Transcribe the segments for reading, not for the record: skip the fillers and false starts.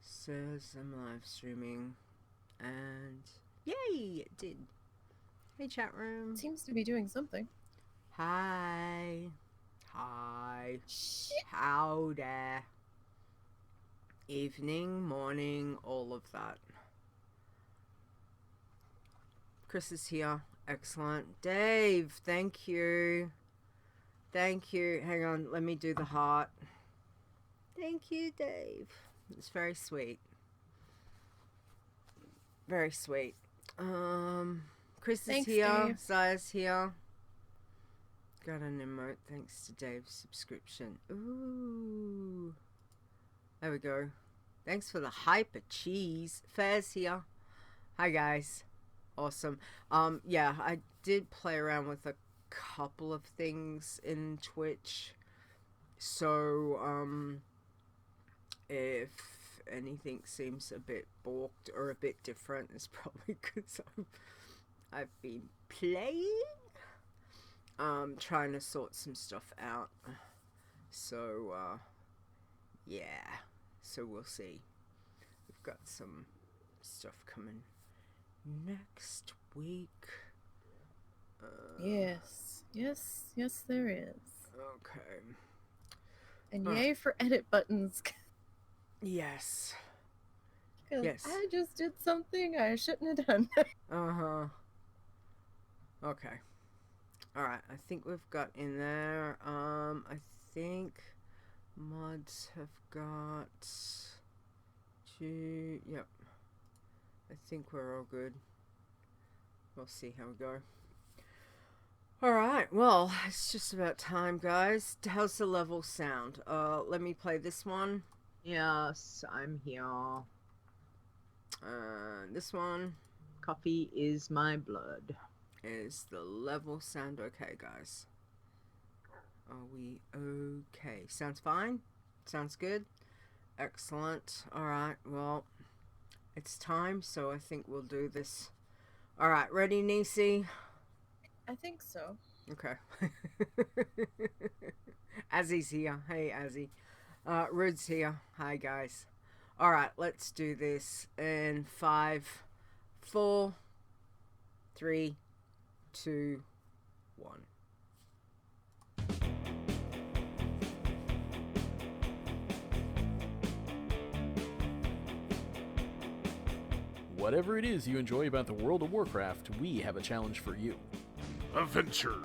Says I'm live streaming. And yay, it did. Hey, chat room. It seems to be doing something. Hi. Howdy. Evening, morning, all of that. Chris is here. Excellent. Dave, thank you. Thank you. Hang on, let me do the heart. Thank you, Dave. It's very sweet. Very sweet. Chris is Thanks, here. Dave. Zaya's here. Got an emote thanks to Dave's subscription. Ooh. There we go. Thanks for the hyper cheese. Fair's here. Hi, guys. Awesome. Yeah, I did play around with a couple of things in Twitch. So, if anything seems a bit balked or a bit different, it's probably because I've been playing. Trying to sort some stuff out. So, yeah. So we'll see. We've got some stuff coming next week. Yes, there is. Okay. And yay for edit buttons. Yes. Yes. I just did something I shouldn't have done. Okay. Alright, I think we've got in there. I think mods have got two. Yep. I think we're all good. We'll see how we go. Alright, well, it's just about time, guys. How's the level sound? Let me play this one. Yes, I'm here. This one. Coffee is my blood. Is the level sound okay, guys? Are we okay? Sounds fine? Sounds good? Excellent. Alright, well, it's time, so I think we'll do this. Alright, ready, Nisey? I think so. Okay. Azzy's here. Hey, Azzy. Rud's here. Hi, guys. Alright, let's do this in 5, 4, 3, 2, 1. Whatever it is you enjoy about the World of Warcraft, we have a challenge for you. Adventure.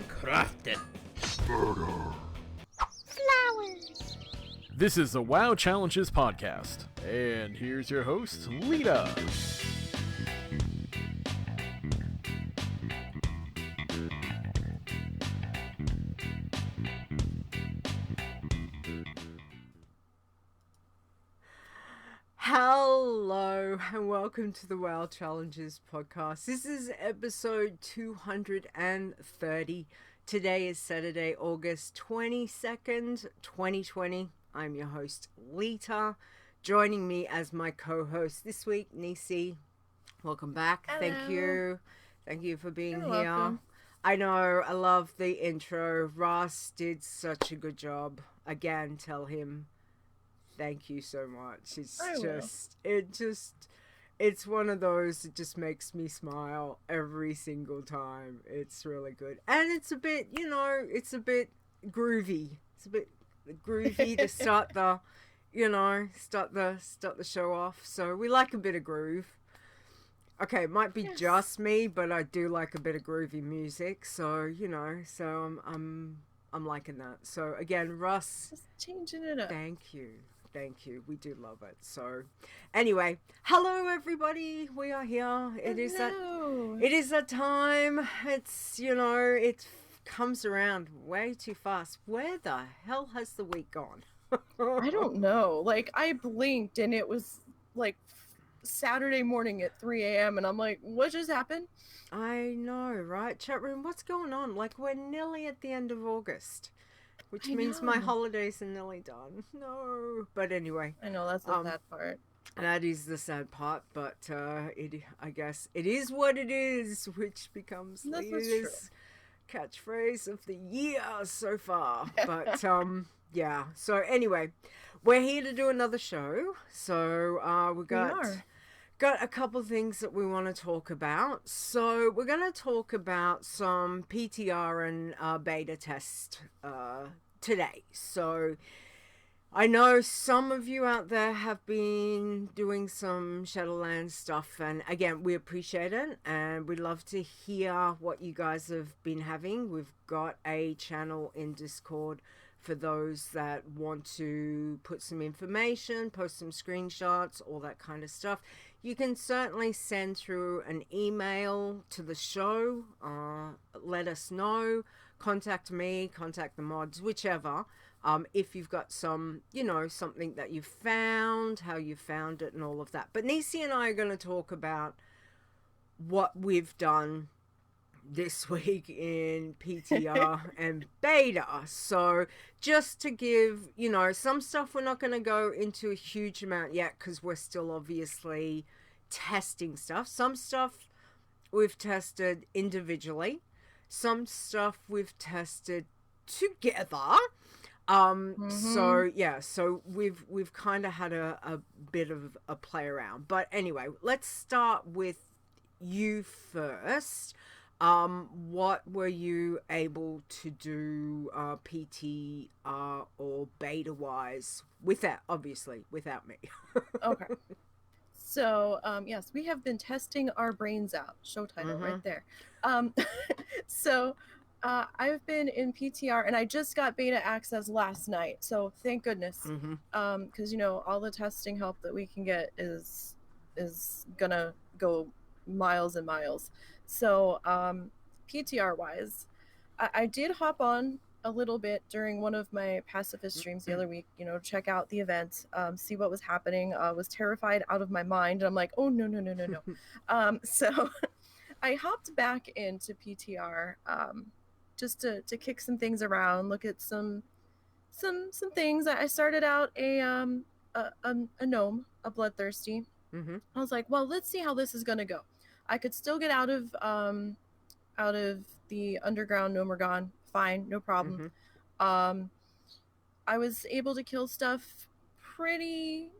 Crafting. Murder. Flowers. This is the WoW Challenges podcast, and here's your host, Leeta. Hello and welcome to the WoW Challenges podcast. This is episode 230. Today is Saturday, August 22nd, 2020. I'm your host, Leeta. Joining me as my co-host this week, Nisey. Welcome back. Hello. Thank you. Thank you for being You're here. welcome. I know, I love the intro. Ross did such a good job. Again, tell him thank you so much. It's one of those that just makes me smile every single time. It's really good. And it's a bit, it's a bit groovy. It's a bit groovy to start the show off. So we like a bit of groove. Okay, it might be Yes. just me, but I do like a bit of groovy music. So, I'm liking that. So again, Russ, Just changing it up. thank you. Thank you. We do love it. So anyway, hello everybody. We are here. It is that time. It's, it comes around way too fast. Where the hell has the week gone? I don't know. Like, I blinked and it was like Saturday morning at 3 a.m. and I'm like, what just happened? I know, right? Chat room, what's going on? Like, we're nearly at the end of August. Which I means my know. holidays are nearly done. No. But anyway, I know, that's the sad part. that is the sad part. But I guess it is what it is, which becomes That's Leeta's catchphrase of the year so far. But Yeah. So anyway, we're here to do another show. So we are. got a couple things that we want to talk about. So we're going to talk about some PTR and beta test today. So I know some of you out there have been doing some Shadowlands stuff, and again, we appreciate it, and we'd love to hear what you guys have been having. We've got a channel in Discord for those that want to put some information, post some screenshots, all that kind of stuff. You can certainly send through an email to the show, let us know, contact me, contact the mods, whichever. If you've got some, something that you found, how you found it, and all of that. But Nisey and I are going to talk about what we've done this week in PTR and beta. So just to give, some stuff we're not going to go into a huge amount yet because we're still obviously testing stuff. Some stuff we've tested individually. Some stuff we've tested together. So we've kind of had a bit of a play around, but anyway, let's start with you first. What were you able to do PTR or beta wise without me? Okay. So, yes, we have been testing our brains out. Show title right there. So I've been in PTR and I just got beta access last night. So thank goodness. Because, all the testing help that we can get is gonna go miles and miles. So PTR wise, I did hop on a little bit during one of my pacifist streams the other week, check out the event, see what was happening. I was terrified out of my mind. And I'm like, oh, no. So I hopped back into PTR just to kick some things around, look at some things. I started out a gnome, a bloodthirsty. I was like, well, let's see how this is gonna go. I could still get out of the underground Nomergon, fine, no problem. I was able to kill stuff pretty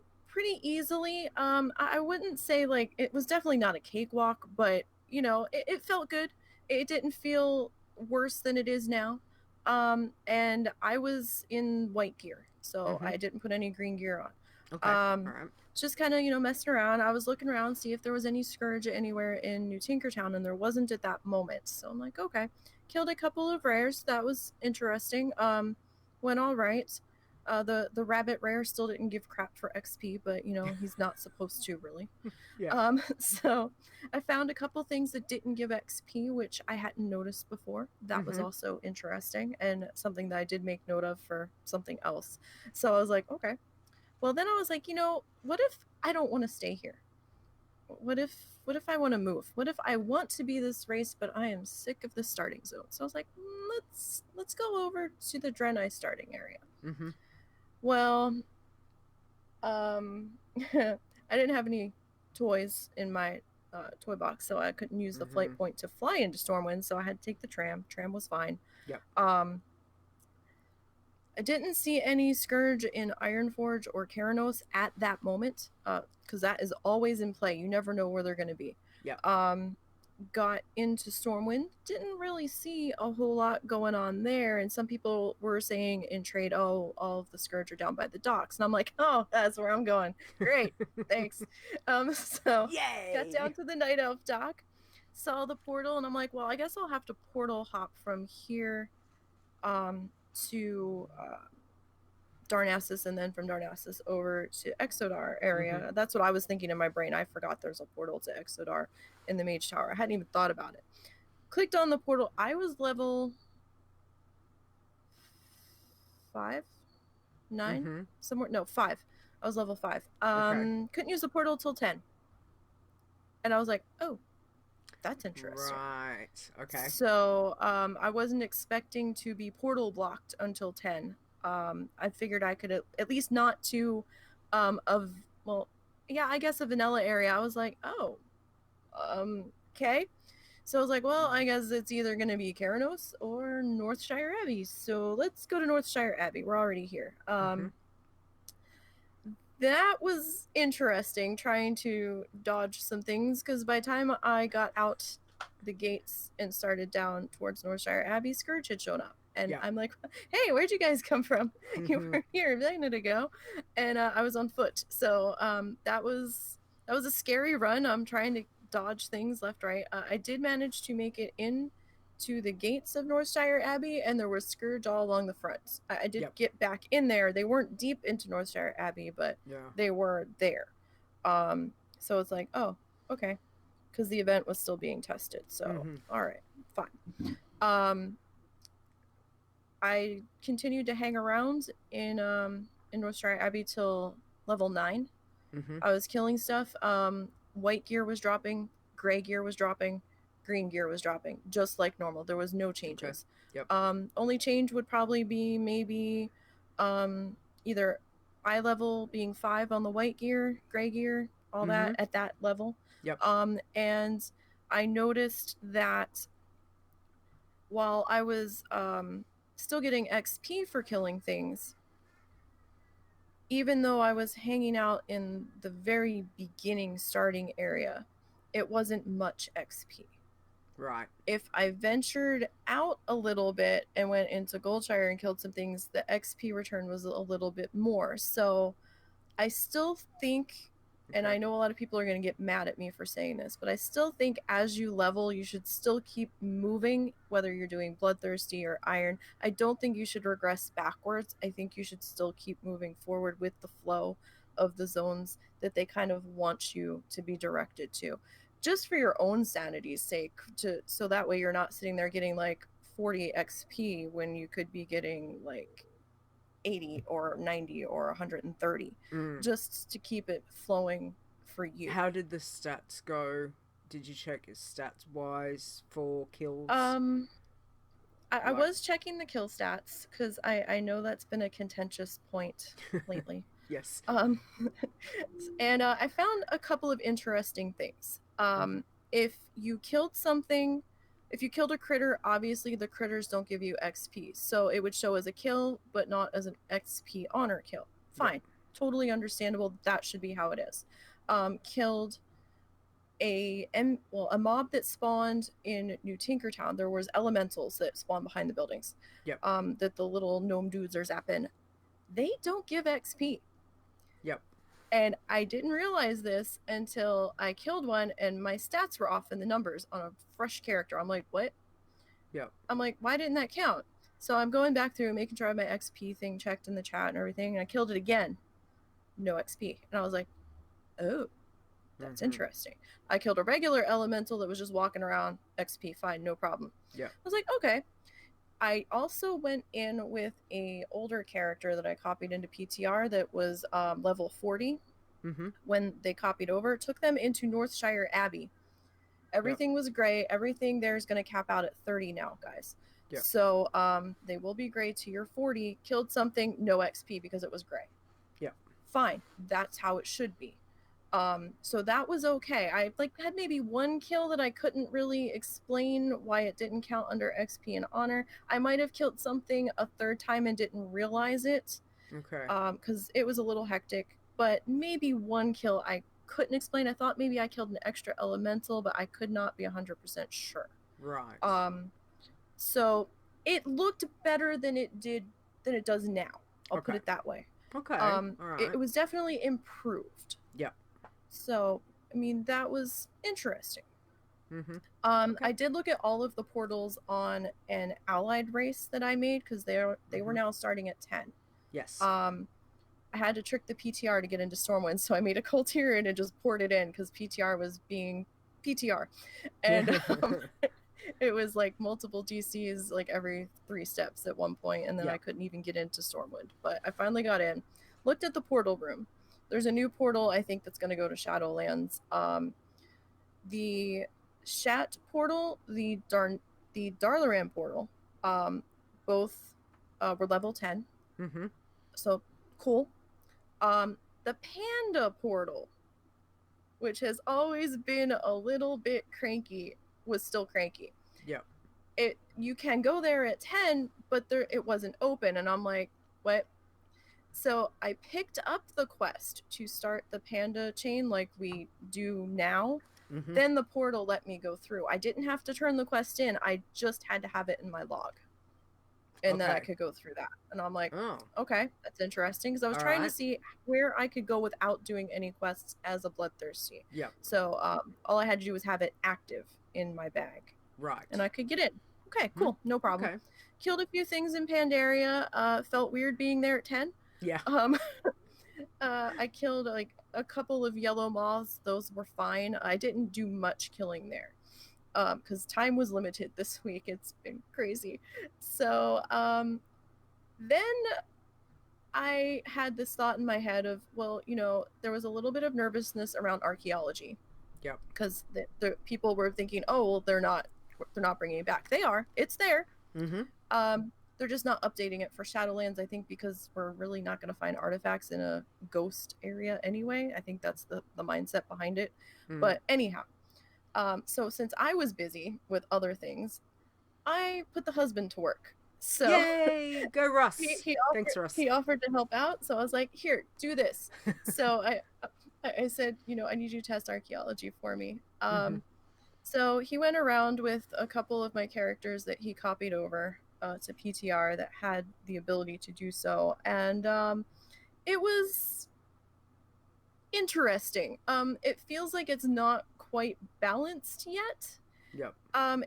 easily. I wouldn't say like it was definitely not a cakewalk, but it felt good. It didn't feel worse than it is now. And I was in white gear, so I didn't put any green gear on. Okay. All right. Just kind of messing around. I was looking around, see if there was any scourge anywhere in New Tinkertown, and there wasn't at that moment. So I'm like, okay. Killed a couple of rares. That was interesting. Went all right. The rabbit rare still didn't give crap for XP, but he's not supposed to really. Yeah. So I found a couple things that didn't give XP, which I hadn't noticed before. That was also interesting and something that I did make note of for something else. So I was like, okay. Well, then I was like, what if I don't want to stay here? What if I want to move? What if I want to be this race, but I am sick of the starting zone? So I was like, let's go over to the Draenei starting area. Well, I didn't have any toys in my toy box, so I couldn't use the flight point to fly into Stormwind, so I had to take the tram. Tram was fine. Yep. I didn't see any Scourge in Ironforge or Keranos at that moment, because that is always in play. You never know where they're going to be. Yeah. Got into Stormwind, didn't really see a whole lot going on there, and some people were saying in trade, oh, all of the Scourge are down by the docks, and I'm like, oh, that's where I'm going. Great, thanks. So Yay! got down to the Night Elf dock, saw the portal, and I'm like, well, I guess I'll have to portal hop from here to Darnassus, and then from Darnassus over to Exodar area. That's what I was thinking in my brain. I forgot there's a portal to Exodar in the Mage Tower. I hadn't even thought about it. Clicked on the portal. I was level 5, 9, somewhere. No, 5. I was level 5. Couldn't use the portal till 10. And I was like, oh, that's interesting. Right. Okay. So I wasn't expecting to be portal blocked until 10. I figured I could at least not to I guess a vanilla area. I was like, oh, okay. So I was like, well, I guess it's either going to be Keranos or Northshire Abbey. So let's go to Northshire Abbey. We're already here. That was interesting, trying to dodge some things, because by the time I got out the gates and started down towards Northshire Abbey, Scourge had shown up. And Yeah. I'm like, hey, where'd you guys come from? You were here a minute ago. And I was on foot. So that was a scary run. I'm trying to dodge things left, right. I did manage to make it in to the gates of Northshire Abbey, and there was Scourge all along the front. I did get back in there. They weren't deep into Northshire Abbey, but they were there. So it's like, oh, okay, because the event was still being tested. So all right, fine. I continued to hang around in Northshire Abbey till level 9. I was killing stuff. White gear was dropping, gray gear was dropping, green gear was dropping, just like normal. There was no changes. Only change would probably be maybe either eye level being 5 on the white gear, gray gear, all that at that level. And I noticed that while I was still getting XP for killing things, even though I was hanging out in the very beginning starting area, it wasn't much XP. Right. If I ventured out a little bit and went into Goldshire and killed some things, the XP return was a little bit more. So I still think, and I know a lot of people are going to get mad at me for saying this, but I still think as you level, you should still keep moving, whether you're doing Bloodthirsty or Iron. I don't think you should regress backwards. I think you should still keep moving forward with the flow of the zones that they kind of want you to be directed to, just for your own sanity's sake, so that way you're not sitting there getting like 40 XP when you could be getting like 80 or 90 or 130, just to keep it flowing for you. How did the stats go? Did you check his stats wise for kills? I was checking the kill stats, because I know that's been a contentious point lately. Yes. And I found a couple of interesting things. If you killed something, if you killed a critter, obviously the critters don't give you XP. So it would show as a kill, but not as an XP honor kill. Fine. Totally understandable. That should be how it is. Killed a mob that spawned in New Tinkertown. There was elementals that spawned behind the buildings. That the little gnome dudes are zapping. They don't give XP. And I didn't realize this until I killed one and my stats were off in the numbers on a fresh character. I'm like, what? I'm like, why didn't that count? So I'm going back through and making sure I have my XP thing checked in the chat and everything, and I killed it again. No XP. And I was like, oh, that's interesting. I killed a regular elemental that was just walking around. XP, fine, no problem. I was like, okay. I also went in with a older character that I copied into PTR that was level 40. When they copied over, took them into Northshire Abbey. Everything was gray. Everything there is going to cap out at 30 now, guys. So they will be gray to your 40. Killed something, no XP because it was gray. Fine. That's how it should be. So that was okay. I had maybe one kill that I couldn't really explain why it didn't count under XP and honor. I might have killed something a third time and didn't realize it. Because it was a little hectic. But maybe one kill I couldn't explain. I thought maybe I killed an extra elemental, but I could not be 100% sure. So it looked better than it does now. I'll put it that way. It was definitely improved. So, I mean, that was interesting. I did look at all of the portals on an allied race that I made, because they were now starting at 10. I had to trick the PTR to get into Stormwind, so I made a Cultier and just poured it in, because PTR was being PTR. And it was like multiple DCs like every 3 steps at one point, and then I couldn't even get into Stormwind. But I finally got in, looked at the portal room. There's a new portal, I think, that's going to go to Shadowlands. The Shat portal, the Darlaran portal, both were level 10. So, cool. The Panda portal, which has always been a little bit cranky, was still cranky. Yep. You can go there at 10, but it wasn't open, and I'm like, what? So I picked up the quest to start the panda chain like we do now. Mm-hmm. Then the portal let me go through. I didn't have to turn the quest in. I just had to have it in my log. And then I Okay. could go through that. And I'm like, Oh. okay, that's interesting. Because I was All trying to right. see where I could go without doing any quests as a bloodthirsty. Yep. So all I had to do was have it active in my bag. Right. And I could get in. Okay, cool. No problem. Okay. Killed a few things in Pandaria. Felt weird being there at 10. Yeah. I killed like a couple of yellow moths. Those were fine. I didn't do much killing there because time was limited this week. It's been crazy. So then I had this thought in my head of, well, there was a little bit of nervousness around archaeology. Yep. Because the people were thinking, oh, well, they're not bringing it back. They are. It's there. Mm-hmm. They're just not updating it for Shadowlands, I think, because we're really not going to find artifacts in a ghost area anyway. I think that's the mindset behind it. Mm-hmm. But anyhow, so since I was busy with other things, I put the husband to work. So yay! Go Russ. Thanks, Russ. He offered to help out, so I was like, here, do this. So I said, I need you to test archaeology for me. So he went around with a couple of my characters that he copied over to PTR that had the ability to do so, and it was interesting. It feels like it's not quite balanced yet. Yep.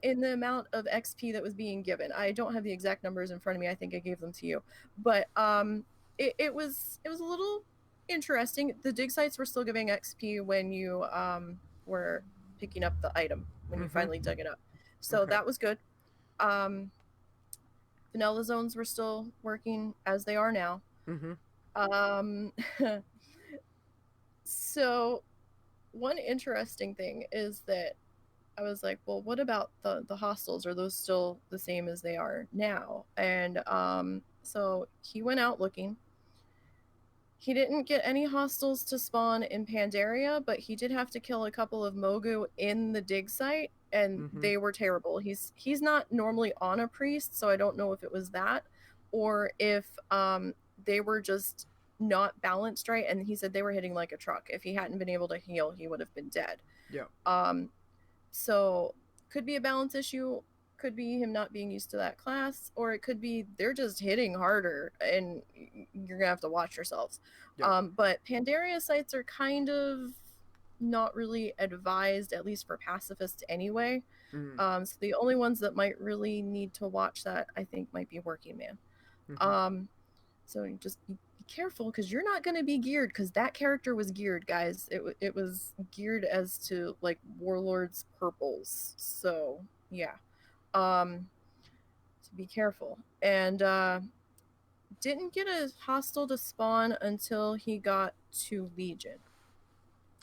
In the amount of XP that was being given. I don't have the exact numbers in front of me. I think I gave them to you, but it was a little interesting. The dig sites were still giving XP when you were picking up the item when you finally dug it up, so that was good. Vanilla zones were still working as they are now. So one interesting thing is that I was like, well, what about the hostels? Are those still the same as they are now? And so he went out looking. He didn't get any hostels to spawn in Pandaria, but he did have to kill a couple of Mogu in the dig site, and they were terrible. He's not normally on a priest, so I don't know if it was that, or if they were just not balanced right, and he said they were hitting like a truck. If he hadn't been able to heal, he would have been dead. Yeah. So could be a balance issue, could be him not being used to that class, or it could be they're just hitting harder and you're gonna have to watch yourselves. But Pandaria sites are kind of not really advised, at least for pacifists anyway. So the only ones that might really need to watch that, I think, might be Working Man. So just be careful, because you're not going to be geared, because that character was geared, guys. It was geared as to like Warlord's purples. So yeah, so be careful. And didn't get a hostile to spawn until he got to Legion.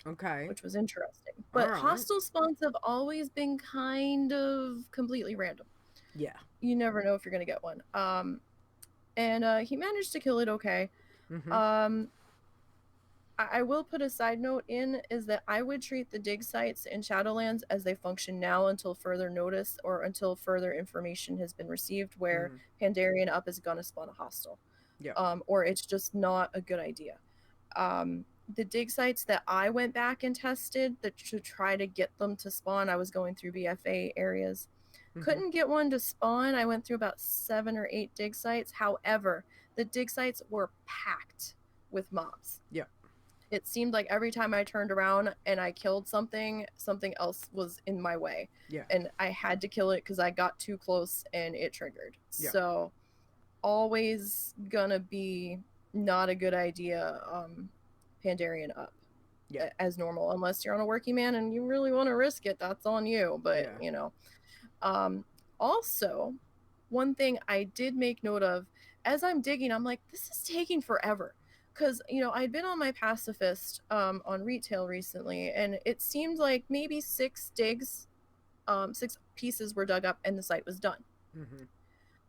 Okay. Which was interesting. But hostile spawns have always been kind of completely random. Yeah. You never know if you're going to get one. And he managed to kill it okay. I will put a side note in, is that I would treat the dig sites in Shadowlands as they function now until further notice, or until further information has been received where Pandarian Up is going to spawn a hostile. Or it's just not a good idea. The dig sites that I went back and tested to try to get them to spawn, I was going through BFA areas. Couldn't get one to spawn. I went through about 7 or 8 dig sites. However, the dig sites were packed with mobs. It seemed like every time I turned around and I killed something else was in my way. And I had to kill it because I got too close and it triggered. So always gonna be not a good idea Pandarian Up as normal, unless you're on a Working Man and you really want to risk it. That's on you. But you know, also one thing I did make note of as I'm digging, I'm like, this is taking forever. Because, you know, I'd been on my pacifist on retail recently, and it seemed like maybe 6 digs, 6 pieces were dug up, and the site was done.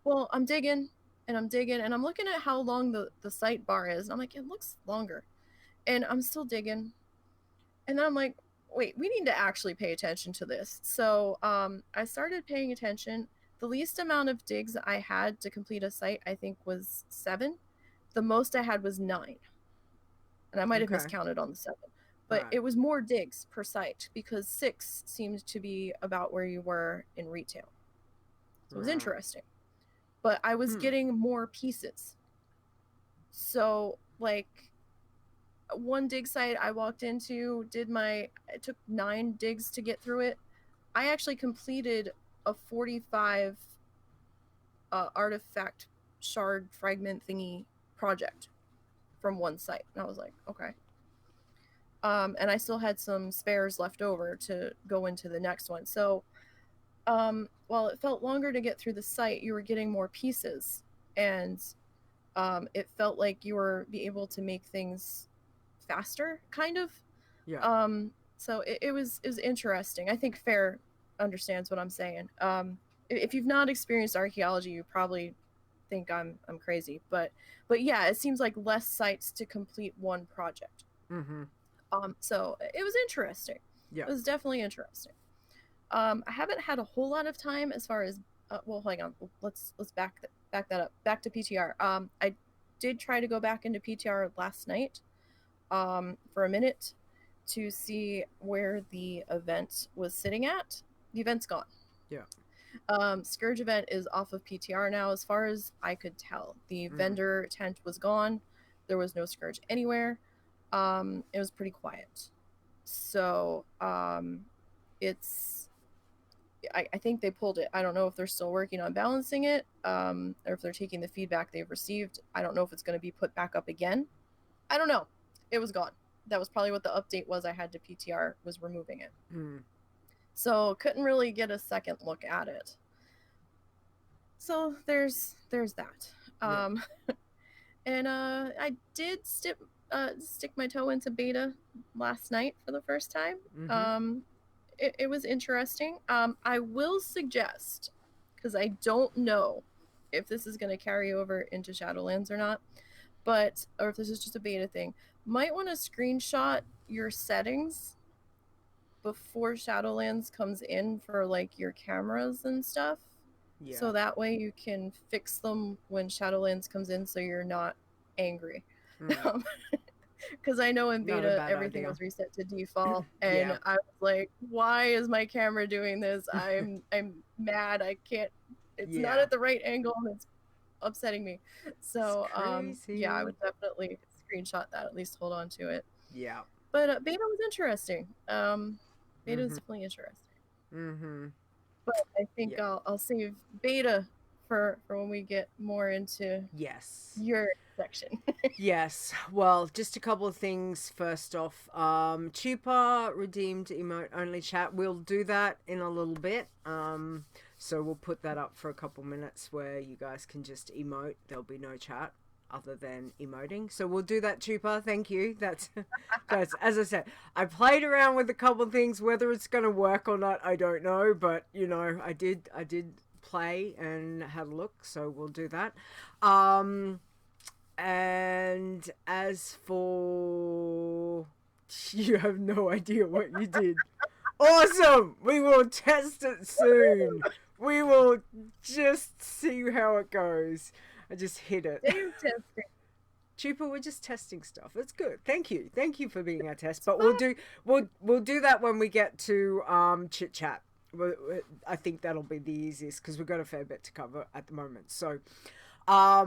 Well, I'm digging, and I'm looking at how long the site bar is, and I'm like, it looks longer. And I'm still digging. And then I'm like, wait, we need to actually pay attention to this. So I started paying attention. The least amount of digs I had to complete a site, I think, was 7. The most I had was 9. And I might have Okay. miscounted on the 7. But Right. it was more digs per site because 6 seemed to be about where you were in retail. So it was Right. interesting. But I was getting more pieces. So, like, one dig site I walked into, it took 9 digs to get through it. I actually completed a 45 artifact shard fragment thingy project from one site. And I was like, okay. And I still had some spares left over to go into the next one. So while it felt longer to get through the site, you were getting more pieces. And it felt like you were be able to make things faster, kind of. Yeah. So it was interesting. I think Fair understands what I'm saying. If you've not experienced archaeology, you probably think I'm crazy, but yeah, it seems like less sites to complete one project. So it was interesting. Yeah. It was definitely interesting. I haven't had a whole lot of time as far as well, hang on, let's back that up. Back to PTR. I did try to go back into PTR last night for a minute to see where the event was sitting at. The event's gone. Yeah. Scourge event is off of PTR now, as far as I could tell. The vendor tent was gone. There was no Scourge anywhere. It was pretty quiet. So it's I think they pulled it. I don't know if they're still working on balancing it, or if they're taking the feedback they've received. I don't know if it's going to be put back up again. I don't know. It was gone. That was probably what the update was I had to PTR, was removing it. So couldn't really get a second look at it. So there's that. And I did stick my toe into beta last night for the first time. It was interesting. I will suggest, because I don't know if this is going to carry over into Shadowlands or not, or if this is just a beta thing, might want to screenshot your settings before Shadowlands comes in for like your cameras and stuff. Yeah. So that way you can fix them when Shadowlands comes in, so you're not angry. Because I know in beta everything was reset to default, and I was like, "Why is my camera doing this? I'm mad. I can't. It's not at the right angle, and it's upsetting me." So yeah, I would definitely screenshot that. At least hold on to it. Yeah. But beta was interesting. Beta was definitely interesting. But I think I'll save beta for when we get more into your section. Yes. Well, just a couple of things. First off, Chupa redeemed emote only chat. We'll do that in a little bit. So we'll put that up for a couple minutes where you guys can just emote. There'll be no chat other than emoting. So we'll do that, Chupa. Thank you. That's as I said, I played around with a couple of things. Whether it's going to work or not, I don't know. But you know, I did play and had a look. So we'll do that. And as for, you have no idea what you did. Awesome! We will test it soon. We will just see how it goes. I just hit it. Chupa, we're just testing stuff. It's good. Thank you for being our test. But we'll do that when we get to chit chat. I think that'll be the easiest because we've got a fair bit to cover at the moment. So, a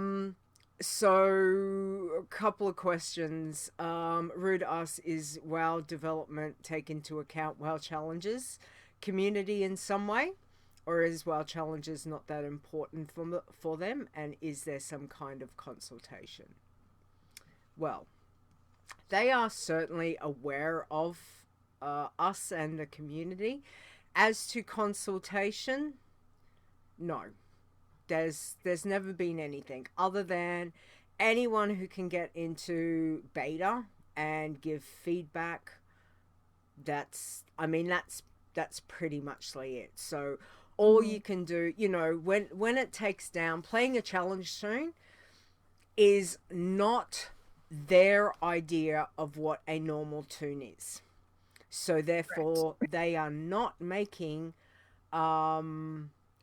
couple of questions. Rude asks, is WoW development take into account WoW challenges, community in some way? Or is WoW challenges not that important for them? And is there some kind of consultation? Well, they are certainly aware of us and the community. As to consultation, no. There's never been anything other than anyone who can get into beta and give feedback. That's pretty much it. So all you can do, you know, when it takes down, playing a challenge zone is not their idea of what a normal toon is. So therefore, they are not making our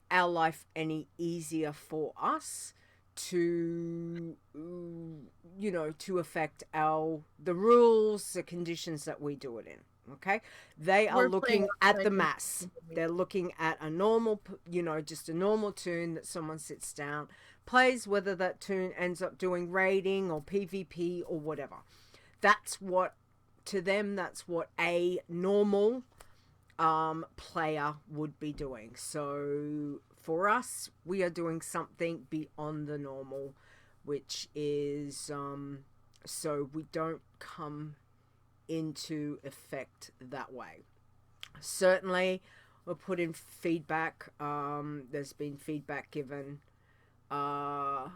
life any easier for us to, to affect the rules, the conditions that we do it in. Okay, they are We're playing looking at the outside mass. They're looking at a normal, just a normal tune that someone sits down, plays, whether that tune ends up doing raiding or PvP or whatever. That's what, to them, that's what a normal player would be doing. So for us, we are doing something beyond the normal, which is so we don't come into effect that way. Certainly, we'll put in feedback. There's been feedback given, but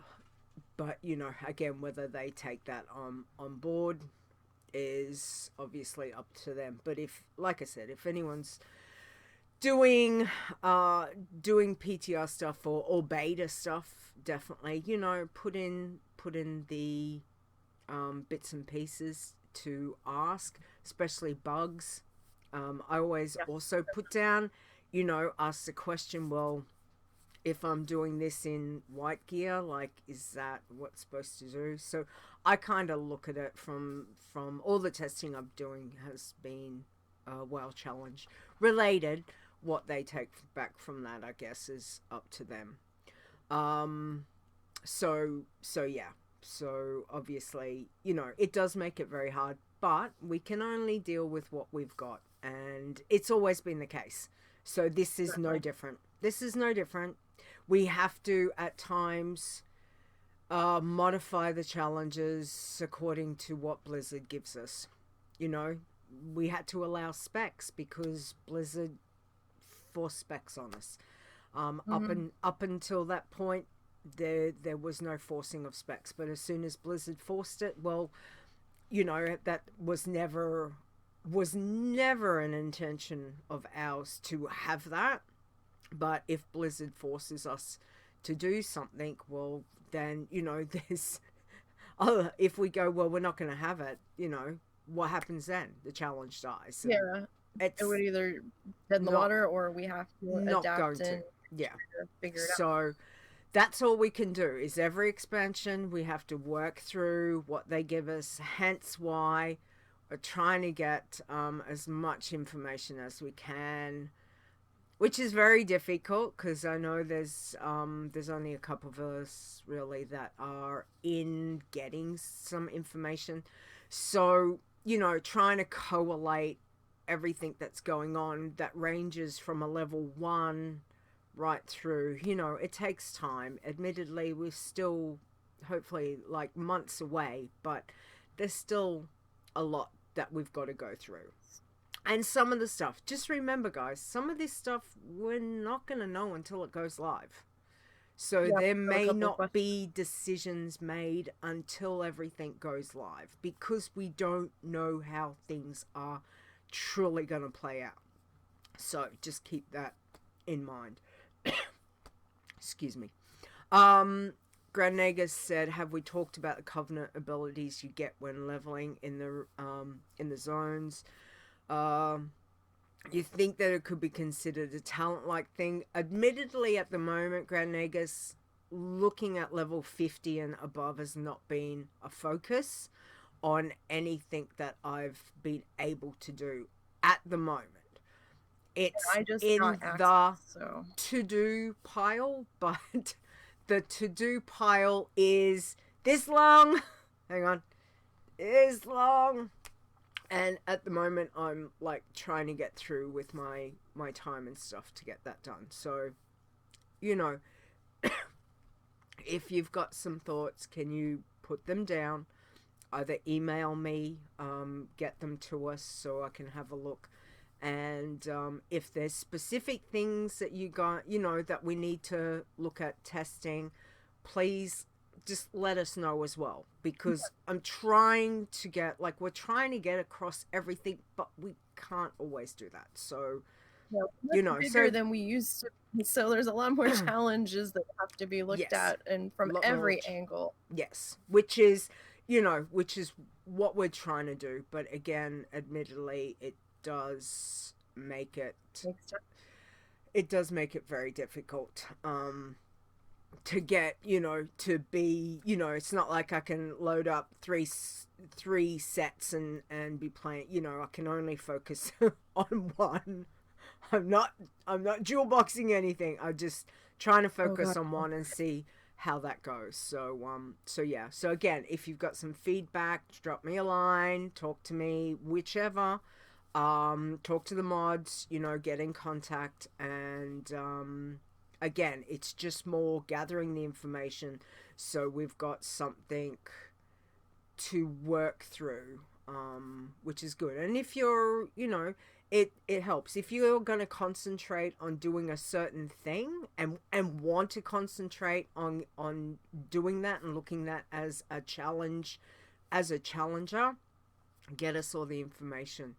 again, whether they take that on board is obviously up to them. But if, like I said, if anyone's doing PTR stuff or beta stuff, definitely put in the bits and pieces to ask, especially bugs. I always also put down, ask the question, well, if I'm doing this in white gear, like, is that what's supposed to do? So I kind of look at it from all the testing I'm doing has been WoW challenge related. What they take back from that, I guess, is up to them. So yeah. So obviously, it does make it very hard, but we can only deal with what we've got, and it's always been the case. So this is no different. This is no different. We have to, at times, modify the challenges according to what Blizzard gives us. We had to allow specs because Blizzard forced specs on us. Up until that point, there was no forcing of specs, but as soon as Blizzard forced it, well, that was never an intention of ours to have that. But if Blizzard forces us to do something, well, then there's if we go, well, we're not going to have it, what happens then? The challenge dies. It would either dead in the water, or we have to adapt and figure it out. That's all we can do. Is every expansion we have to work through what they give us. Hence why we're trying to get as much information as we can, which is very difficult because I know there's only a couple of us really that are in getting some information. So trying to collate everything that's going on that ranges from a level 1 right through, it takes time. Admittedly, we're still hopefully like months away, but there's still a lot that we've got to go through. And some of the stuff, just remember, guys, some of this stuff we're not going to know until it goes live. So there may not be decisions made until everything goes live because we don't know how things are truly going to play out. So just keep that in mind. Excuse me. Grandnegas said, have we talked about the covenant abilities you get when leveling in the zones? You think that it could be considered a talent-like thing? Admittedly, at the moment, Grandnegas, looking at level 50 and above has not been a focus on anything that I've been able to do at the moment. It's in the to-do pile, but the to-do pile is this long. Hang on. Is long. And at the moment, I'm like trying to get through with my time and stuff to get that done. So, if you've got some thoughts, can you put them down? Either email me, get them to us so I can have a look. And if there's specific things that you got, that we need to look at testing, please just let us know as well. Because I'm trying to get, we're trying to get across everything, but we can't always do that. So, bigger than we used to. So there's a lot more challenges that have to be looked at and from every angle. Yes, which is what we're trying to do. But again, admittedly, does make it Next time. it does make it very difficult to get, to be, it's not like I can load up three sets and be playing, I can only focus on one. I'm not dual boxing anything. I'm just trying to focus on one and see how that goes. So yeah. So again, if you've got some feedback, drop me a line, talk to me, whichever. Talk to the mods, get in contact, and again, it's just more gathering the information so we've got something to work through, which is good. And if you're, it helps if you're going to concentrate on doing a certain thing and want to concentrate on doing that and looking at that as a challenge, as a challenger. Get us all the information,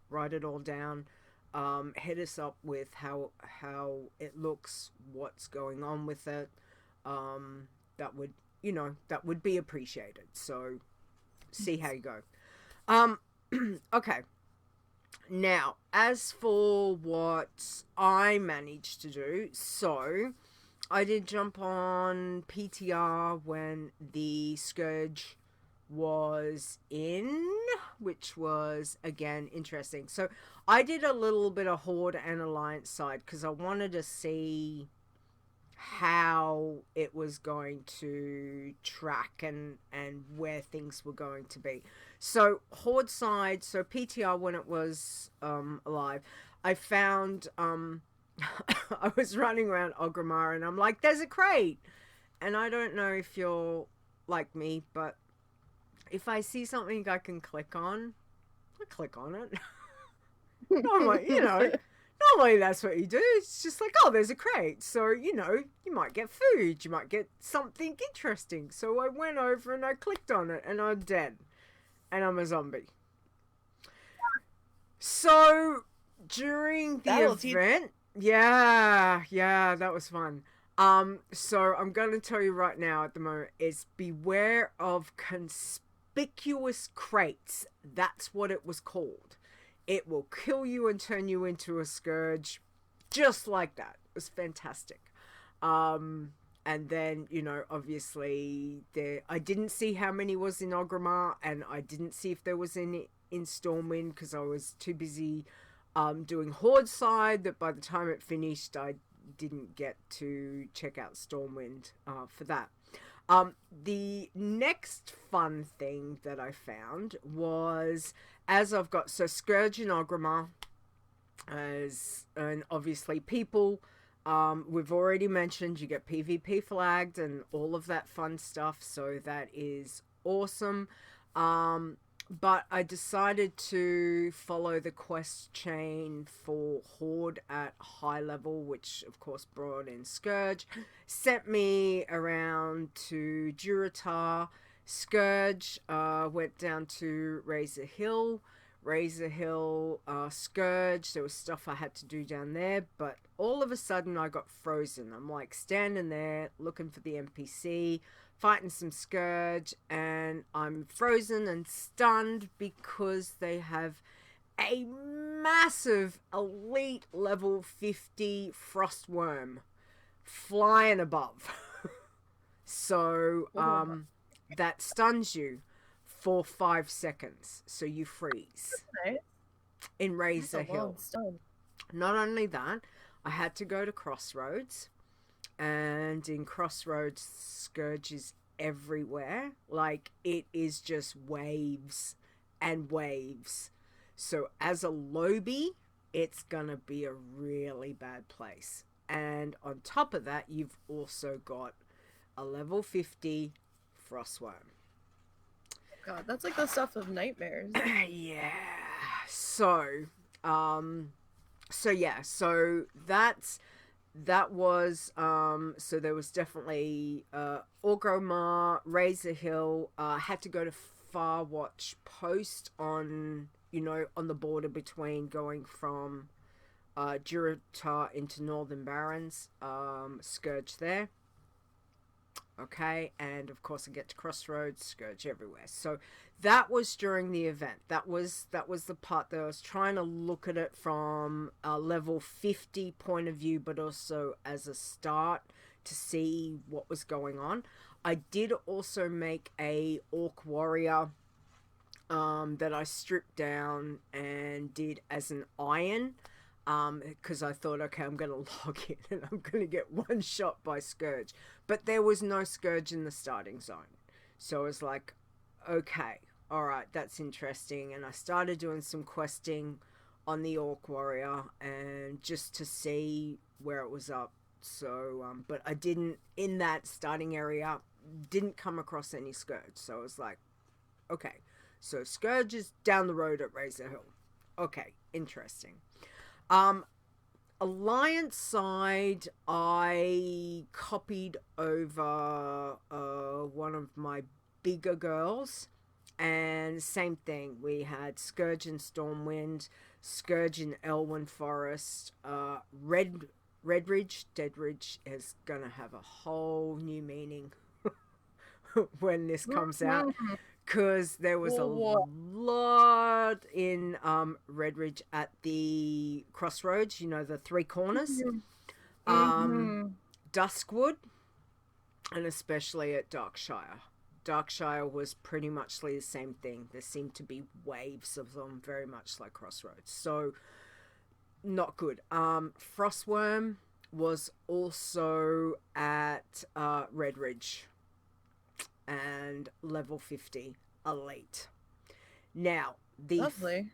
write it all down, hit us up with how it looks, what's going on with it. That would be appreciated. So see how you go. Okay. Now, as for what I managed to do, so I did jump on PTR when the Scourge was in, which was, again, interesting. So I did a little bit of Horde and Alliance side because I wanted to see how it was going to track and where things were going to be. So Horde side, so PTR when it was alive, I found I was running around Ogrimmar and I'm like, there's a crate, and I don't know if you're like me, but if I see something I can click on, I click on it. Normally that's what you do. It's just like, oh, there's a crate. So, you might get food. You might get something interesting. So I went over and I clicked on it and I'm dead. And I'm a zombie. So during the event, yeah, that was fun. So I'm going to tell you right now at the moment is beware of conspicuous crates. That's what it was called. It will kill you and turn you into a scourge just like that. It was fantastic. And then, obviously I didn't see how many was in Ogrimmar, and I didn't see if there was any in Stormwind because I was too busy doing Horde side that by the time it finished I didn't get to check out Stormwind for that. The next fun thing that I found was, as I've got, so Scourge and Ogrimmar, and obviously people, we've already mentioned you get PvP flagged and all of that fun stuff, so that is awesome. But I decided to follow the quest chain for Horde at high level, which of course brought in Scourge, sent me around to Durotar. Scourge went down to Razor Hill. Scourge, there was stuff I had to do down there, but all of a sudden I got frozen. I'm like standing there looking for the NPC, fighting some Scourge, and I'm frozen and stunned because they have a massive elite level 50 frost worm flying above. So that stuns you for 5 seconds, so you freeze. Right. In Razor That's a Hill. long stun. Not only that, I had to go to Crossroads, and in Crossroads, Scourge is everywhere. Like, it is just waves and waves. So as a lobby, it's gonna be a really bad place. And on top of that, you've also got a level 50 Frostworm. God, that's like the stuff of nightmares. Yeah. So that was so there was definitely Ogrimmar, Razor Hill. Had to go to Farwatch Post on the border between going from Durotar into Northern Barrens. Scourge there. Okay, and of course I get to Crossroads, Scourge everywhere. So that was during the event. That was the part that I was trying to look at it from a level 50 point of view, but also as a start to see what was going on. I did also make a Orc Warrior that I stripped down and did as an iron, because I thought, okay, I'm going to log in and I'm going to get one shot by Scourge. But there was no Scourge in the starting zone. So I was like, okay, all right, that's interesting. And I started doing some questing on the Orc Warrior and just to see where it was up. So, but I didn't, in that starting area, didn't come across any Scourge. So I was like, okay, so Scourge is down the road at Razor Hill. Okay, interesting. Alliance side, I copied over one of my bigger girls, and same thing. We had Scourge in Stormwind, Scourge in Elwyn Forest, Redridge. Deadridge is gonna have a whole new meaning when this comes out. Because there was a lot in Redridge at the Crossroads, you know, the three corners. Duskwood, and especially at Darkshire. Darkshire was pretty much the same thing. There seemed to be waves of them, very much like Crossroads. So, not good. Frostworm was also at Redridge. And level 50 elite. Now, Lovely.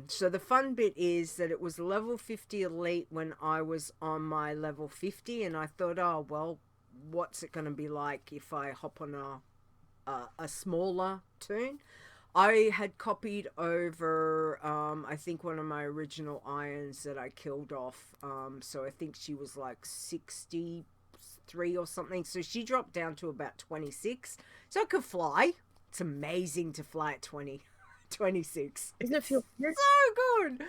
So the fun bit is that it was level 50 elite when I was on my level 50, and I thought, oh well, what's it going to be like if I hop on a smaller toon? I had copied over, I think one of my original irons that I killed off. So I think she was like 63 or something, so she dropped down to about 26, so I could fly. It's amazing to fly at 26. Doesn't it feel weird? So good.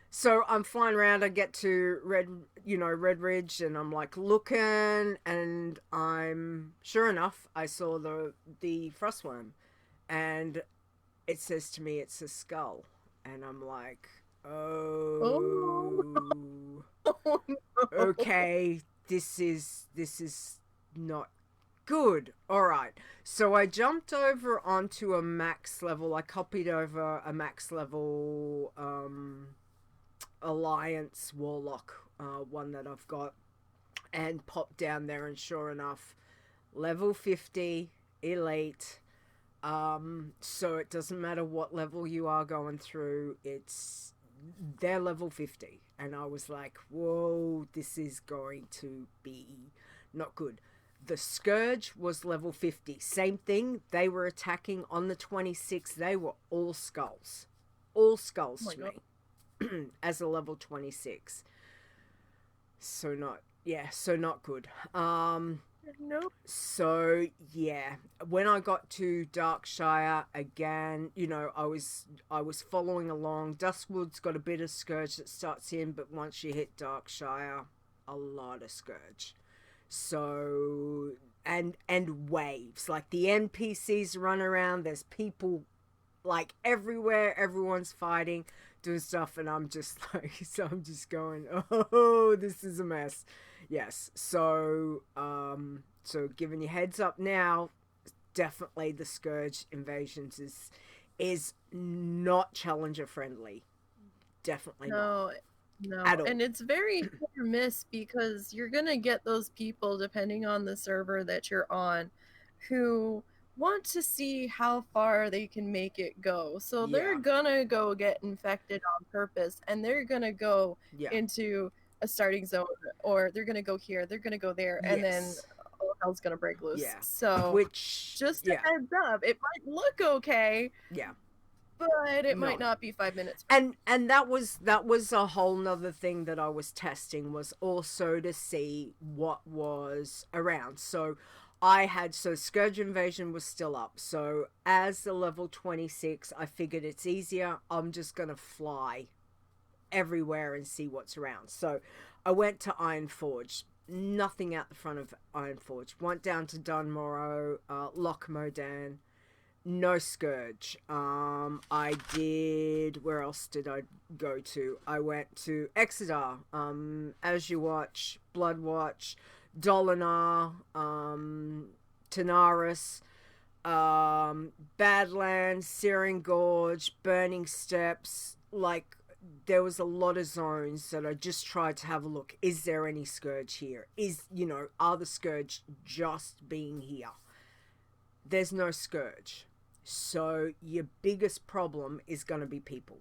So I'm flying around, I get to Redridge, and I'm like looking, and I'm sure enough I saw the Frostworm, and it says to me it's a skull, and I'm like, oh. Okay, this is not good. All right, so I jumped over onto a max level. I copied over a max level Alliance Warlock, one that I've got, and popped down there, and sure enough, level 50 elite. So it doesn't matter what level you are going through, they're level 50, and I was like, whoa, this is going to be not good. The Scourge was level 50, same thing. They were attacking on the 26. They were all skulls to me as a level 26. So not good. No. So yeah, when I got to Darkshire again, you know, I was following along. Duskwood's got a bit of Scourge that starts in, but once you hit Darkshire, a lot of Scourge. So and waves, like the NPCs run around. There's people like everywhere. Everyone's fighting, doing stuff, and I'm just like, so I'm just going, oh, this is a mess. Yes, so giving you heads up now, definitely the Scourge invasions is not challenger friendly. Definitely not. No, At all. and it's very hit or miss, because you're gonna get those people, depending on the server that you're on, who want to see how far they can make it go. So they're gonna go get infected on purpose, and they're gonna go into a starting zone, or they're gonna go here, they're gonna go there, and then all hell's gonna break loose. Yeah. So Which just a heads up, it might look okay. Yeah. But it might not be 5 minutes. And that was a whole nother thing that I was testing, was also to see what was around. So Scourge Invasion was still up. So as a level 26, I figured it's easier. I'm just going to fly everywhere and see what's around. So I went to Ironforge. nothing out the front of Ironforge. Went down to Dunmorrow, Loch Modan, no Scourge. I did, where else did I go to? I went to Exeter, As You Watch, Bloodwatch, Dolinar, Tanaris, Badlands, Searing Gorge, Burning Steps. Like, there was a lot of zones that I just tried to have a look. Is there any Scourge here? Are the Scourge just being here? There's no Scourge. So your biggest problem is going to be people.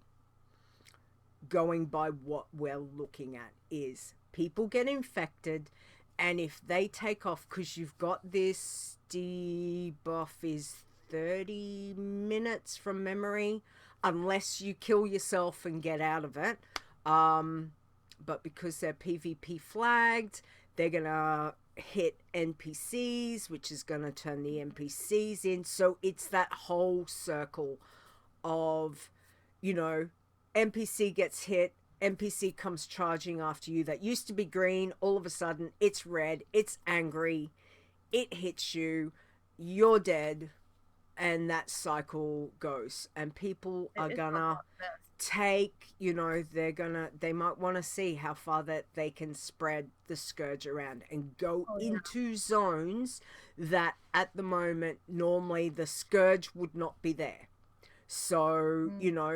Going by what we're looking at is people get infected, and if they take off, because you've got this debuff is 30 minutes from memory, unless you kill yourself and get out of it. But because they're PvP flagged, they're going to hit NPCs, which is going to turn the NPCs in. So it's that whole circle of, NPC gets hit, NPC comes charging after you. That used to be green, all of a sudden it's red, it's angry, it hits you, you're dead, and that cycle goes. And people are gonna take, they might want to see how far that they can spread the Scourge around and go into zones that at the moment normally the Scourge would not be there. So,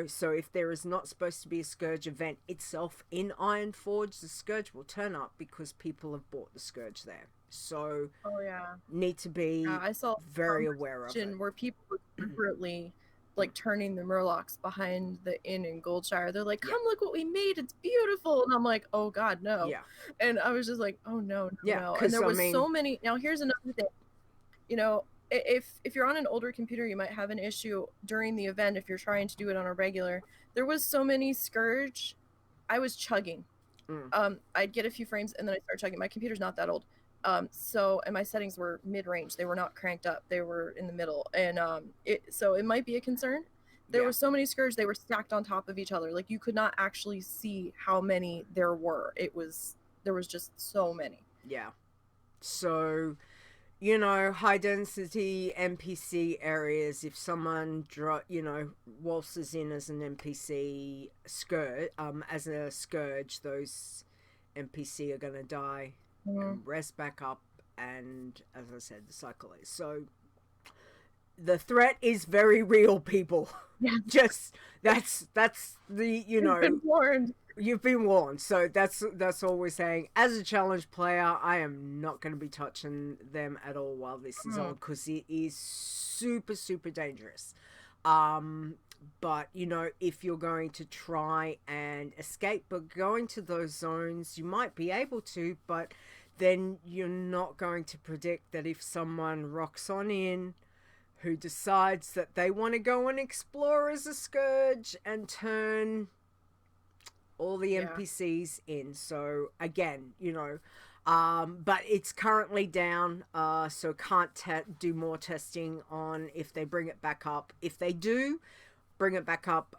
so if there is not supposed to be a Scourge event itself in Ironforge, the Scourge will turn up because people have bought the Scourge there. So, need to be I saw very aware of it. Where people were deliberately like turning the Murlocs behind the inn in Goldshire. They're like, come look what we made, it's beautiful. And I'm like, oh god, no. Yeah. And I was just like, oh no. Yeah, And there was so many. Now here's another thing. If you're on an older computer, you might have an issue during the event if you're trying to do it on a regular. There was so many Scourge, I was chugging. I'd get a few frames and then I'd start chugging. My computer's not that old. And my settings were mid-range. They were not cranked up. They were in the middle. And so it might be a concern. There were so many Scourge, they were stacked on top of each other. Like, you could not actually see how many there were. There was just so many. Yeah. So, high density NPC areas, if someone waltzes in as an NPC as a Scourge, those NPC are gonna die and rest back up, and as I said, the cycle is. So the threat is very real, people. Yeah. Just that's the You've been warned. You've been warned. So that's all we're saying. As a challenge player, I am not going to be touching them at all while this is on, because it is super, super dangerous. But if you're going to try and escape, but going to those zones, you might be able to, but then you're not going to predict that if someone rocks on in who decides that they want to go and explore as a Scourge and turn all the NPCs in. So again, but it's currently down, so can't do more testing on if they bring it back up. If they do bring it back up,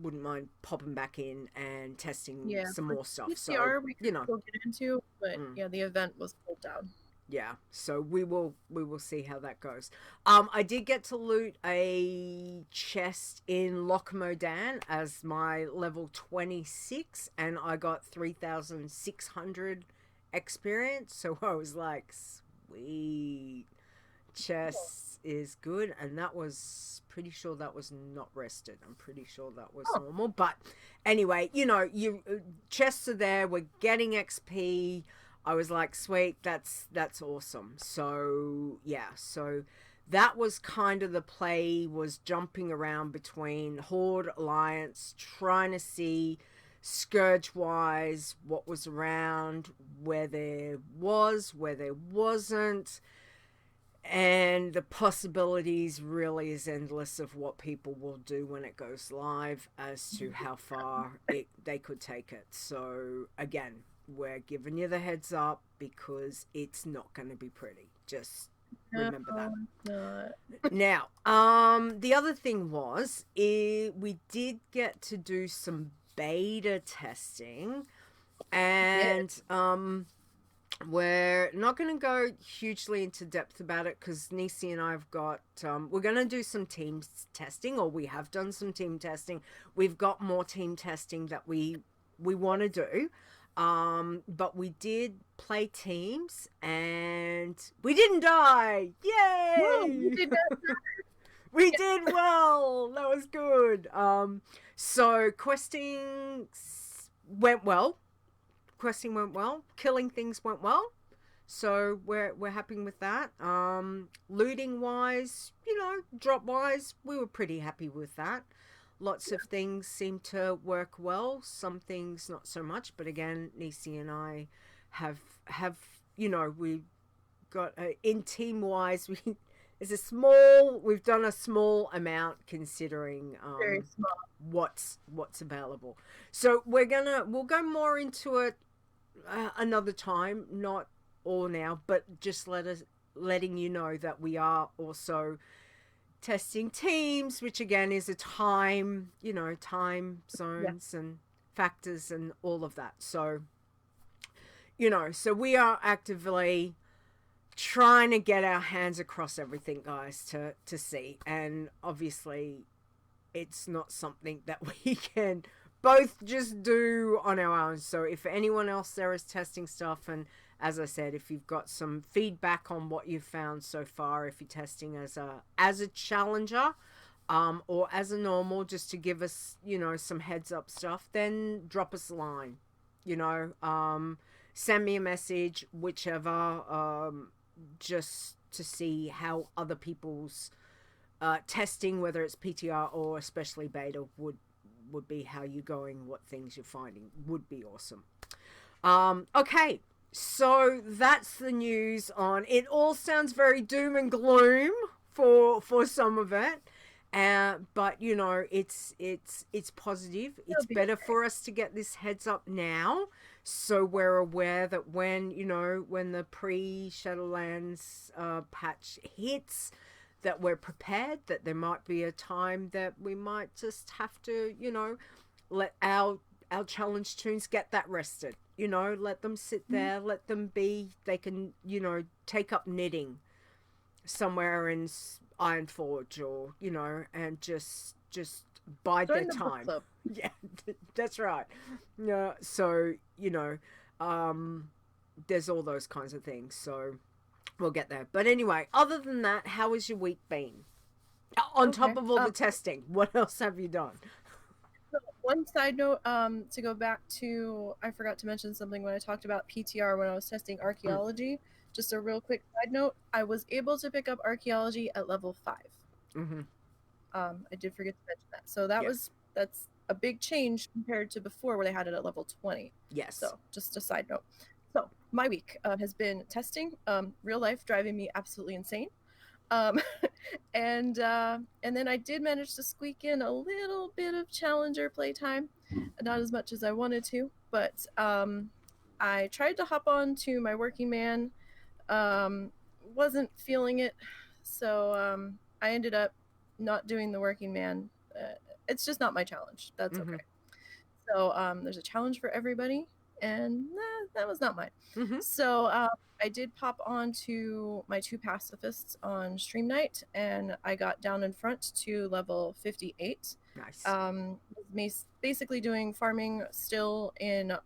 wouldn't mind popping back in and testing some more stuff. PCR, we can still get into, but the event was pulled down. Yeah, so we will see how that goes. I did get to loot a chest in Loch Modan as my level 26, and I got 3,600 experience. So I was like, sweet, chest is good, and that was pretty sure that was not rested. I'm pretty sure that was normal, but anyway, chests are there. We're getting XP. I was like, sweet, that's awesome. So yeah, so that was kind of the play, was jumping around between Horde, Alliance, trying to see Scourge wise what was around, where there was, where there wasn't, and the possibilities really is endless of what people will do when it goes live as to how far they could take it. So again, we're giving you the heads up because it's not going to be pretty. Just remember that. Now, the other thing was, we did get to do some beta testing, and we're not going to go hugely into depth about it because Nisey and I have got, we're going to do some team testing, or we have done some team testing. We've got more team testing that we want to do. But we did play teams and we didn't die. Yay! Whoa, you did that. We did well. That was good. So questing went well. Questing went well. Killing things went well. So we're happy with that. Looting wise, drop wise, we were pretty happy with that. Lots of things seem to work well. Some things not so much. But again, Nisey and I have we got in team wise we've done a small amount considering Very small. what's available. So we'll go more into it another time, not all now, but just letting you know that we are also testing teams, which again is a time zones and factors and all of that. So so we are actively trying to get our hands across everything, guys, to see. And obviously it's not something that we can both just do on our own. So if anyone else there is testing stuff, and as I said, if you've got some feedback on what you've found so far, if you're testing as a challenger or as a normal, just to give us some heads up stuff, then drop us a line, send me a message, whichever, just to see how other people's testing, whether it's PTR or especially beta, would be, how you're going, what things you're finding would be awesome. Okay, so that's the news on it. All sounds very doom and gloom for some of it, but it's positive. It's better for us to get this heads up now, so we're aware that when the pre-Shadowlands patch hits, that we're prepared, that there might be a time that we might just have to let our challenge tunes get that rested, let them sit there, let them be, they can take up knitting somewhere in Ironforge, or and just bide their time. Yeah, that's right. Yeah, so there's all those kinds of things, so we'll get there. But anyway, other than that, how has your week been? On top of all the testing, what else have you done? One side note, to go back to, I forgot to mention something when I talked about PTR when I was testing archaeology. Just a real quick side note, I was able to pick up archaeology at level 5. Mm-hmm. I did forget to mention that. So that's a big change compared to before where they had it at level 20. Yes. So just a side note. So my week has been testing, real life driving me absolutely insane. And then I did manage to squeak in a little bit of challenger playtime, not as much as I wanted to, but I tried to hop on to my working man, wasn't feeling it, so I ended up not doing the working man. It's just not my challenge. That's okay. So there's a challenge for everybody, and that was not mine. So I did pop on to my 2 pacifists on stream night, and I got down in front to level 58. Nice. Basically doing farming still in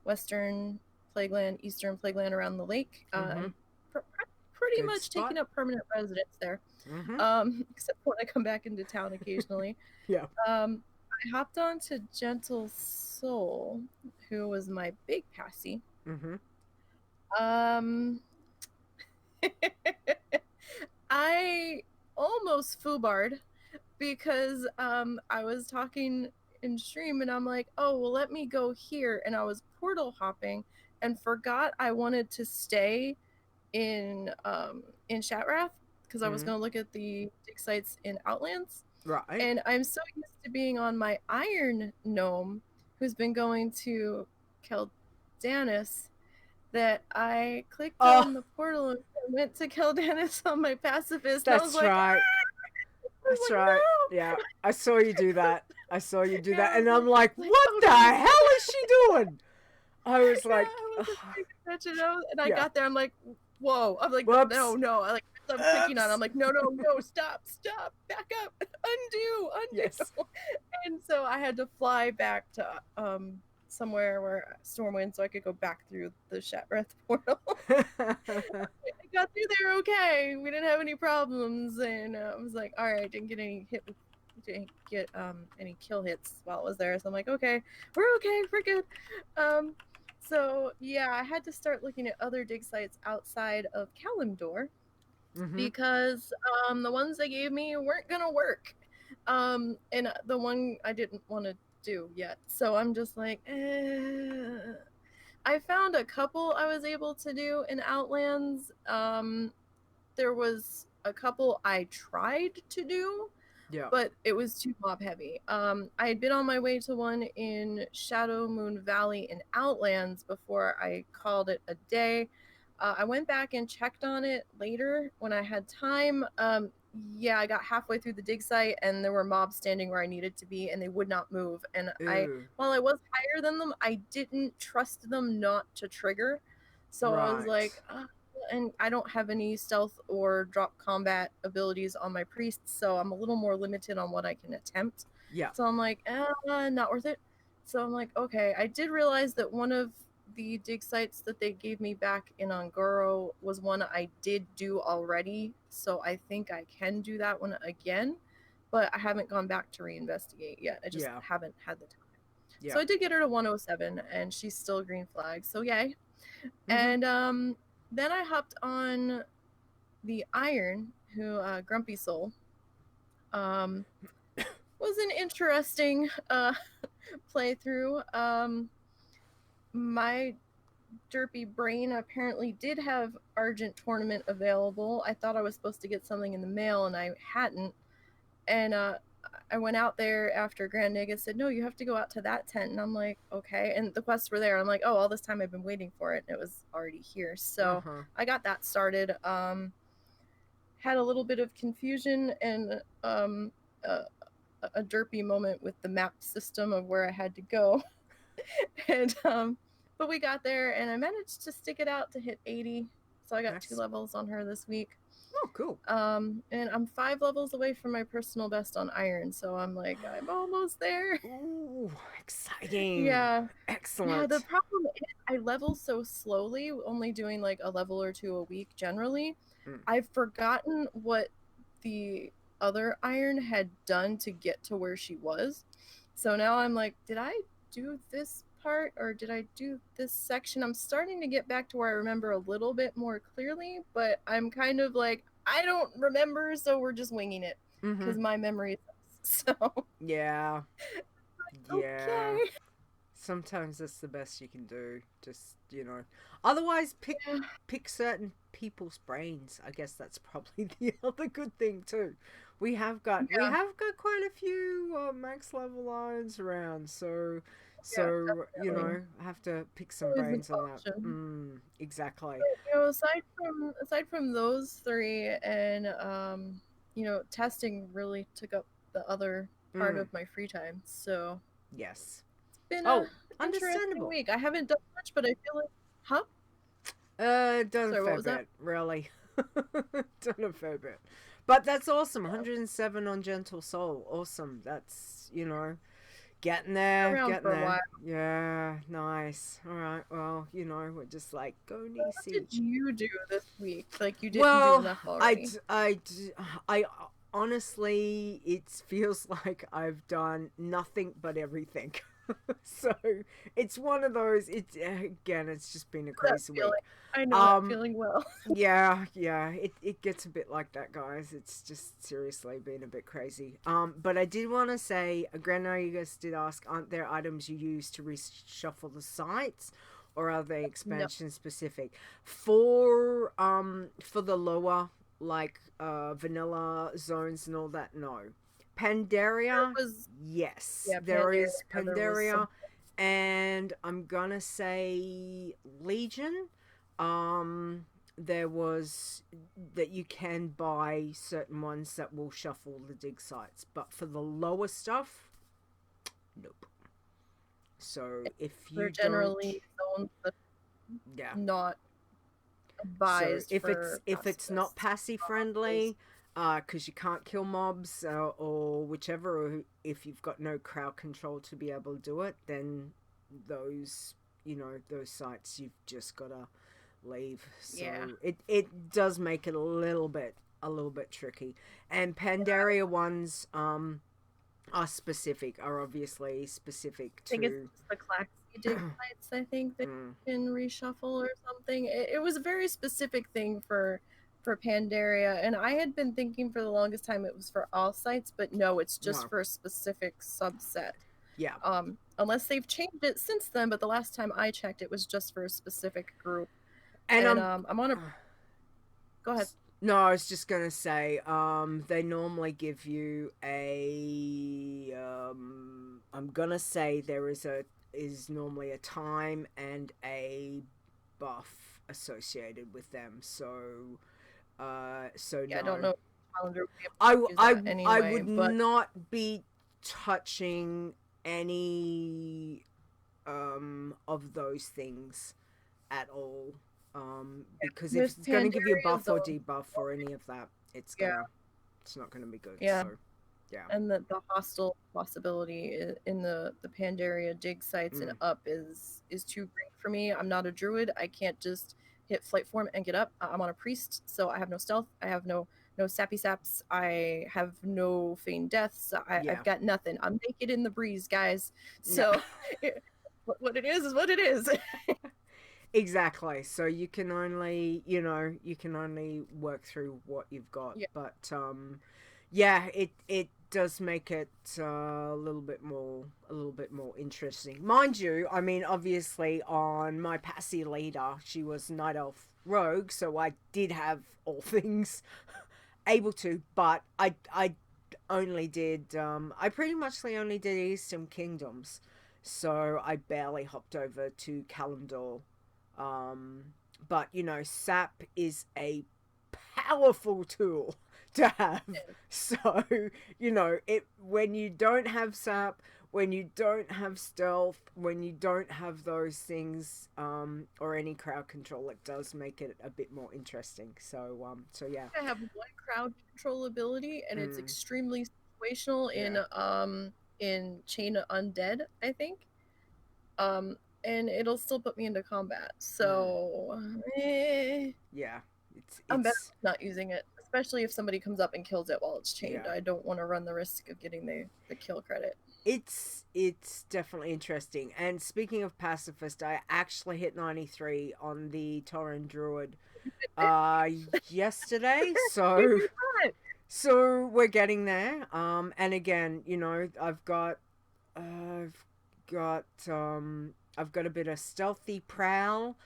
Western Plagueland, Eastern Plagueland around the lake. Pretty Good much spot. taking up permanent residence there. Except when I come back into town occasionally. Yeah. I hopped on to Gentle Soul, who was my big passy. I almost foobarred because I was talking in stream and I'm like, oh, well, let me go here. And I was portal hopping and forgot I wanted to stay in Shatrath because I was going to look at the dig sites in Outlands. Right. And I'm so used to being on my Iron Gnome, who's been going to Keldanis, that I clicked on the portal and went to Keldanis on my pacifist. That's I was like, right. That's like, right. no! Yeah, I saw you do that. And I'm like, like, what oh, the no. hell is she doing? I was like, I touch it out. And I Yeah. got there. I'm like, whoa. I'm like, Whoops. no. I'm clicking on it. Oops. I'm like, no, stop, back up, undo. Yes. And so I had to fly back to somewhere where Stormwind so I could go back through the Shatbreath portal. I got through there okay. We didn't have any problems, and I was like, all right, didn't get any any kill hits while it was there. So I'm like, okay, we're good. So yeah, I had to start looking at other dig sites outside of Kalimdor because the ones they gave me weren't gonna work. And the one I didn't want to do yet. So I'm just like, I found a couple I was able to do in Outlands. There was a couple I tried to do, Yeah. but it was too mob heavy. I had been on my way to one in Shadow Moon Valley in Outlands before I called it a day. I went back and checked on it later when I had time. Yeah, I got halfway through the dig site and there were mobs standing where I needed to be and they would not move. And while I was higher than them, I didn't trust them not to trigger. So I was like, and I don't have any stealth or drop combat abilities on my priests, so I'm a little more limited on what I can attempt. Yeah. So I'm like, not worth it. So I'm like, okay. I did realize that one of the dig sites that they gave me back in Ongoro was one I did do already, so I think I can do that one again, but I haven't gone back to reinvestigate yet. I just haven't had the time. Yeah. So I did get her to 107, and she's still green flag, so yay. And then I hopped on the Iron, who Grumpy Soul. Was an interesting playthrough. My derpy brain apparently did have Argent Tournament available. I thought I was supposed to get something in the mail, and I hadn't. And I went out there after Grand Nega said, no, you have to go out to that tent. And I'm like, okay. And the quests were there. I'm like, oh, all this time I've been waiting for it. And it was already here. So I got that started. Had a little bit of confusion and a derpy moment with the map system of where I had to go. And but we got there and I managed to stick it out to hit 80. So I got 2 levels on her this week. Oh, cool. And I'm 5 levels away from my personal best on Iron, so I'm like, I'm almost there. Ooh, exciting. Yeah. Excellent. Yeah, the problem is I level so slowly, only doing like a level or 2 a week generally. I've forgotten what the other Iron had done to get to where she was. So now I'm like, did I do this part or did I do this section? I'm starting to get back to where I remember a little bit more clearly, but I'm kind of like, I don't remember, so we're just winging it because my memory is so yeah. Okay. Sometimes that's the best you can do, just, you know, otherwise pick certain people's brains. I guess that's probably the other good thing too. We have got quite a few max level irons around, so you know, I have to pick some brains on that. Exactly. But, you know, aside from those 3, and you know, testing really took up the other part of my free time. So yes, it's been understandable week. I haven't done much, but I feel like, done a fair bit, really. Done a fair bit, but that's awesome. 107 on Gentle Soul, awesome. That's, you know, getting there. For a while. Yeah, nice. All right. Well, you know, we're just like, go Nisey. What did you do this week? Like, you didn't do enough already. I honestly, it feels like I've done nothing but everything. So it's one of those. It's again, it's just been a crazy week. I know that feeling well. yeah, it gets a bit like that, guys. It's just seriously been a bit crazy. But I did want to say, Grano, you guys did ask, aren't there items you use to reshuffle the sites, or are they expansion specific? For the lower, like vanilla zones and all that, no. Pandaria, yes, there is Pandaria, and I'm gonna say Legion. There was that you can buy certain ones that will shuffle the dig sites, but for the lower stuff, nope. So if you generally zones that Yeah. not So advised if for it's not pacifists. passy friendly, because you can't kill mobs, or whichever, or if you've got no crowd control to be able to do it, then those those sites you've just gotta leave. So Yeah. it does make it a little bit tricky. And Pandaria ones are obviously specific I think it's to just the Claxy dig sites, I think, that mm, you can reshuffle or something. It was a very specific thing for Pandaria, and I had been thinking for the longest time it was for all sites, but no, it's just No. for a specific subset. yeah. Unless they've changed it since then, but the last time I checked, it was just for a specific group. And I'm on a. Go ahead. No, I was just gonna say, they normally give you a, I'm gonna say there is normally a time and a buff associated with them. So, Yeah, I no, don't know if the calendar would be able I to use I that I anyway, would but not be touching any of those things at all. Because if with it's going to give you a Pandaria buff or Zone, debuff or any of that, it's yeah, not gonna be good. yeah. So, yeah. And the hostile possibility in the Pandaria dig sites and Mm. up is too great for me. I'm not a druid. I can't just hit flight form and get up. I'm on a priest, so I have no stealth. I have no sappy saps. I have no feigned deaths. Yeah. I've got nothing. I'm naked in the breeze, guys. Yeah. So what it is what it is. Exactly. So you can only work through what you've got. Yeah. But yeah, it does make it a little bit more interesting. Mind you, I mean, obviously on my passy leader, she was night elf rogue, so I did have all things able to, but I only did I pretty much only did Eastern Kingdoms. So I barely hopped over to Kalimdor. But SAP is a powerful tool to have. So, it when you don't have SAP, when you don't have stealth, when you don't have those things, or any crowd control, it does make it a bit more interesting. So, yeah. I have one crowd control ability, and it's Mm. extremely situational in Chain of Undead, I think. And it'll still put me into combat. So, Yeah. I'm better off not using it, especially if somebody comes up and kills it while it's chained. Yeah. I don't want to run the risk of getting the kill credit. It's definitely interesting. And speaking of pacifist, I actually hit 93 on the Tauren Druid yesterday. So we're getting there. And again, I've got a bit of stealthy prowl.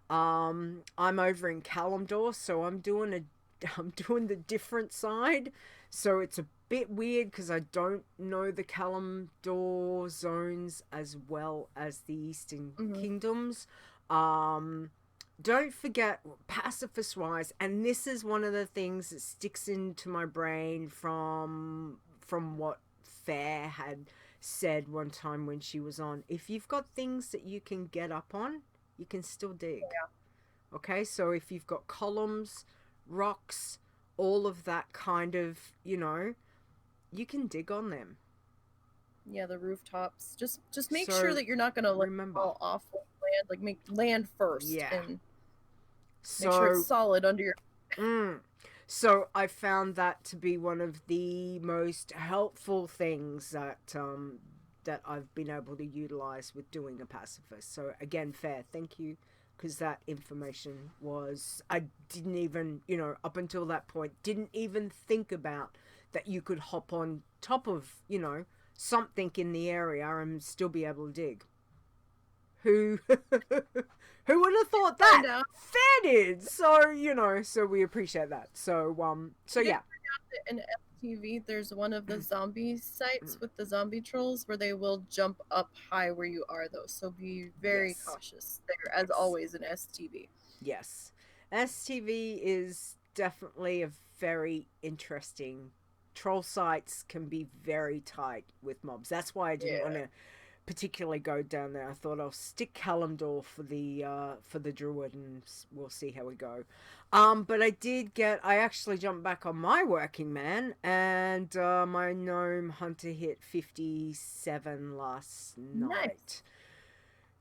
I'm over in Kalimdor, so I'm doing the different side. So it's a bit weird because I don't know the Kalimdor zones as well as the Eastern Kingdoms. Don't forget, pacifist wise, and this is one of the things that sticks into my brain from what Fair had said one time when she was on. If you've got things that you can get up on, you can still dig. Yeah. Okay, so if you've got columns, rocks, all of that kind of, you can dig on them. Yeah, the rooftops. Just make sure that you're not gonna fall off land. Like make land first. Yeah. And make sure it's solid under your. So I found that to be one of the most helpful things that I've been able to utilize with doing a pacifist. So again, Fair, thank you, because that information I didn't even, up until that point, didn't even think about that you could hop on top of, something in the area and still be able to dig. Who would have thought that? Fair did. So, so we appreciate that. So yeah. In FTV, there's one of the zombie sites with the zombie trolls where they will jump up high where you are, though. So be very cautious there, as always in STV. Yes. STV is definitely a very interesting. Troll sites can be very tight with mobs. That's why I didn't want to particularly go down there. I thought I'll stick Kalimdor for the druid, and we'll see how we go. But I actually jumped back on my working man, and my gnome hunter hit 57 last night. Nice.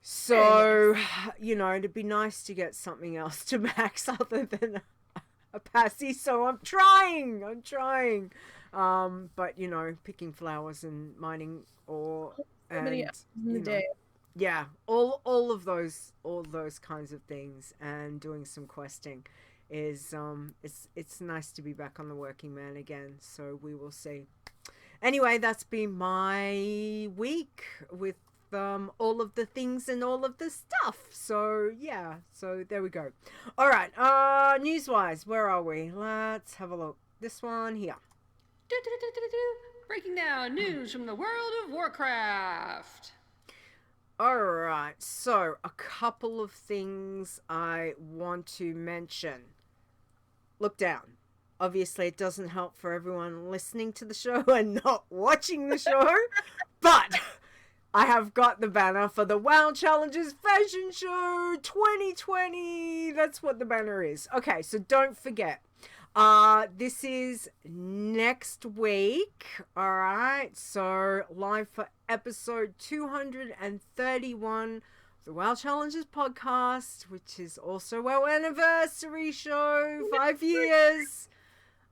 So, you know, it'd be nice to get something else to max other than a passy. So I'm trying. But you know, picking flowers and mining ore So many hours in the day. yeah, all of those kinds of things, and doing some questing is it's nice to be back on the working man again. So we will see. Anyway, that's been my week with all of the things and all of the stuff. So yeah, so there we go. All right, news-wise, where are we? Let's have a look. This one here. Breaking down news from the world of Warcraft. All right, so a couple of things I want to mention. Look down. Obviously, it doesn't help for everyone listening to the show and not watching the show, but I have got the banner for the WoW Challenges Fashion Show 2020. That's what the banner is. Okay, so don't forget. This is next week. All right, so live for episode 231 of the WoW Challenges podcast, which is also our anniversary show. 5 years.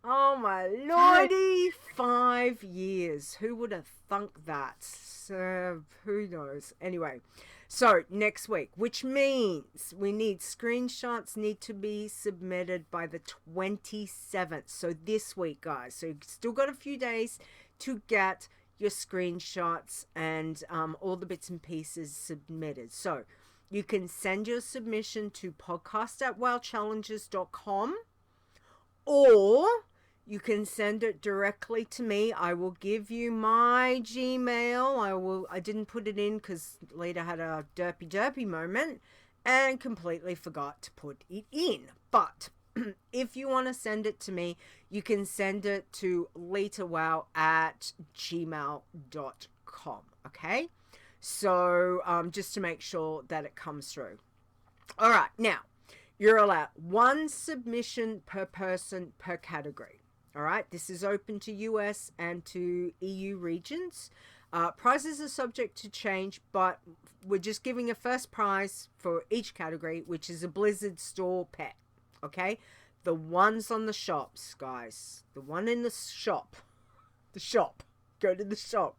Oh my lordy, 5 years. Who would have thunk that? Who knows? Anyway, so next week, which means screenshots need to be submitted by the 27th. So this week, guys. So you've still got a few days to get your screenshots and all the bits and pieces submitted. So you can send your submission to podcast@wowchallenges.com, or you can send it directly to me. I will give you my Gmail. I didn't put it in because Leeta had a derpy moment and completely forgot to put it in. But if you want to send it to me, you can send it to leetawow@gmail.com. Okay? So just to make sure that it comes through. All right. Now, you're allowed one submission per person per category. All right, this is open to US and to EU regions. Prizes are subject to change, but we're just giving a first prize for each category, which is a Blizzard store pet. Okay, the ones on the shops, guys. The one in the shop. The shop. Go to the shop.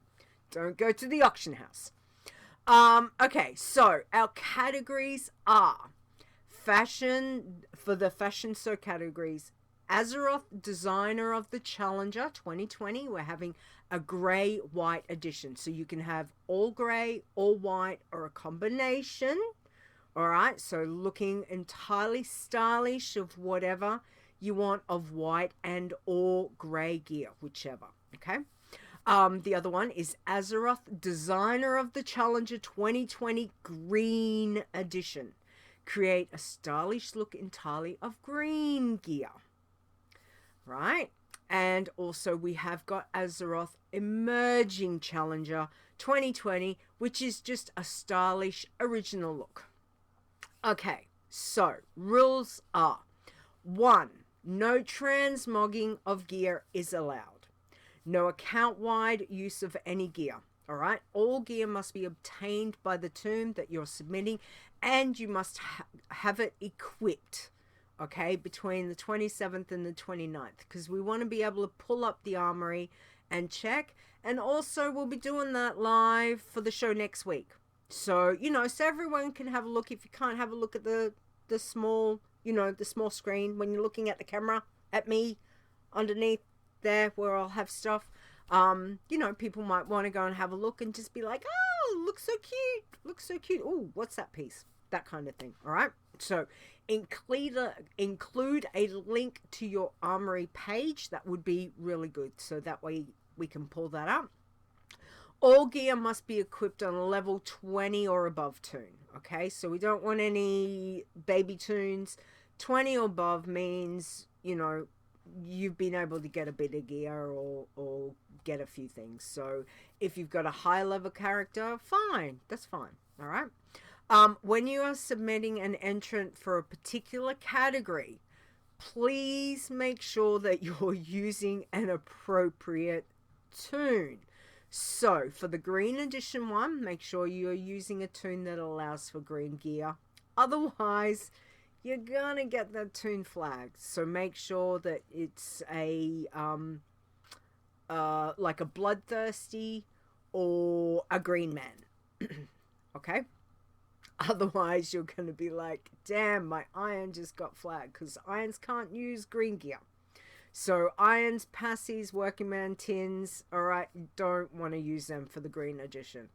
Don't go to the auction house. Okay, so our categories are fashion, for the fashion show categories. Azeroth, designer of the Challenger 2020. We're having a grey-white edition. So you can have all grey, all white, or a combination. All right, so looking entirely stylish of whatever you want of white and or grey gear, whichever. Okay. The other one is Azeroth, designer of the Challenger 2020 green edition. Create a stylish look entirely of green gear. Right, and also we have got Azeroth Emerging Challenger 2020, which is just a stylish original look. Okay, so rules are: 1, no transmogging of gear is allowed. No account-wide use of any gear. All right, all gear must be obtained by the tomb that you're submitting, and you must have it equipped. Okay, between the 27th and the 29th, because we want to be able to pull up the armory and check. And also we'll be doing that live for the show next week. So, you know, so everyone can have a look. If you can't have a look at the small, you know, the small screen when you're looking at the camera, at me, underneath there where I'll have stuff, you know, people might want to go and have a look and just be like, oh, looks so cute. Oh, what's that piece? That kind of thing. All right. So include a link to your armory page. That would be really good. So that way we can pull that up. All gear must be equipped on level 20 or above toon. Okay, so we don't want any baby toons. 20 or above means, you know, you've been able to get a bit of gear or get a few things. So if you've got a high level character, fine, that's fine. All right. When you are submitting an entrant for a particular category, please make sure that you're using an appropriate toon. So for the green edition one, make sure you're using a toon that allows for green gear. Otherwise, you're gonna get that toon flagged. So make sure that it's a like a bloodthirsty or a green man. Okay? Otherwise, you're going to be like, damn, my iron just got flagged, because irons can't use green gear. So irons, passies, working man, tins, alright, you don't want to use them for the green edition.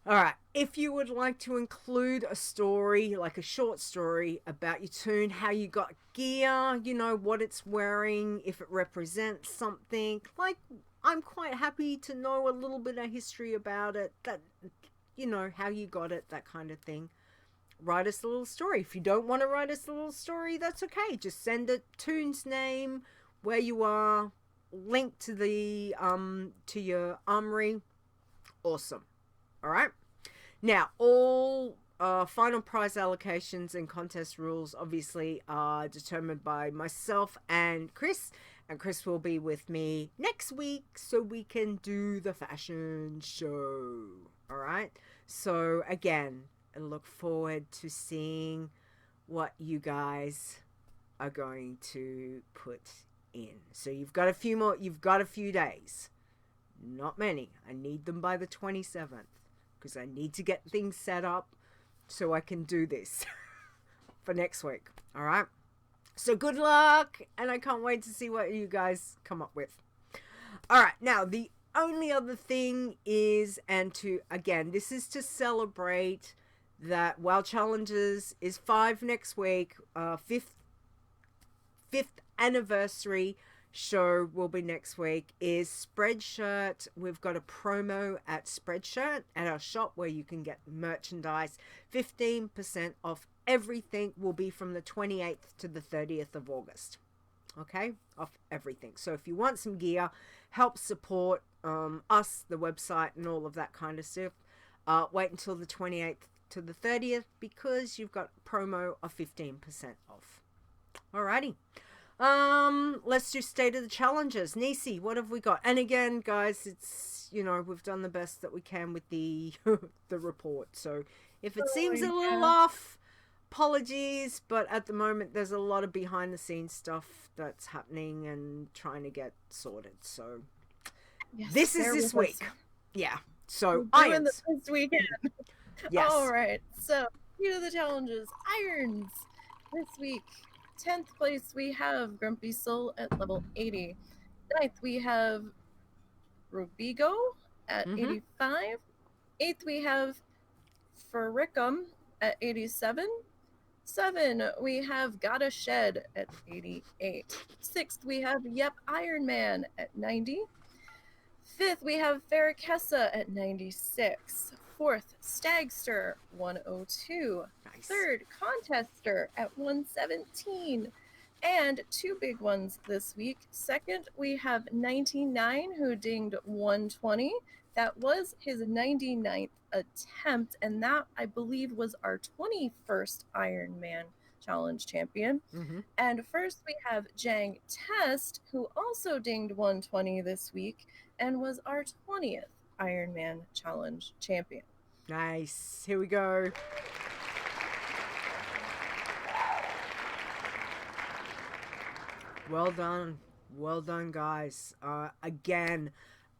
Alright, if you would like to include a story, like a short story about your toon, how you got gear, you know, what it's wearing, if it represents something, like, I'm quite happy to know a little bit of history about it, that, you know, how you got it, that kind of thing. Write us a little story. If you don't want to write us a little story, that's okay. Just send it, toon's name, where you are, link to the to your armory. Awesome. All right. Now, all final prize allocations and contest rules obviously are determined by myself and Chris. And Chris will be with me next week so we can do the fashion show. All right. So again, I look forward to seeing what you guys are going to put in. So you've got a few days. Not many. I need them by the 27th because I need to get things set up so I can do this for next week. All right. So good luck, and I can't wait to see what you guys come up with. All right. Now, the only other thing is, and to, again, this is to celebrate that WoW Challenges is 5 next week. Fifth anniversary show will be next week. Is Spreadshirt. We've got a promo at Spreadshirt at our shop where you can get merchandise. 15% off everything will be from the 28th to the 30th of August. Okay, off everything. So if you want some gear, help support us, the website, and all of that kind of stuff, wait until the 28th to the 30th because you've got a promo of 15% off. Alrighty. Let's do state of the challenges. Nisey, what have we got? And again, guys, it's, you know, we've done the best that we can with the the report. So if it seems a little off, apologies, but at the moment there's a lot of behind the scenes stuff that's happening and trying to get sorted. So Yes, this is this week. Yeah. So we're doing irons. this weekend. Yes. All right. So, here are the challenges. Irons. This week, 10th place, we have Grumpy Soul at level 80. 9th, we have Rubigo at 85. 8th, we have Ferricum at 87. 7, we have Gotta Shed at 88. 6th, we have Yep Iron Man at 90. 5th, we have Farrakessa at 96. 4th, Stagster, 102. Nice. 3rd, Contester at 117. And 2 big ones this week. 2nd, we have 99, who dinged 120. That was his 99th attempt, and that, I believe, was our 21st Iron Man Challenge champion. And first, we have Jang Test, who also dinged 120 this week, and was our 20th Iron Man Challenge champion. Nice. Here we go. Well done. Well done, guys. Again,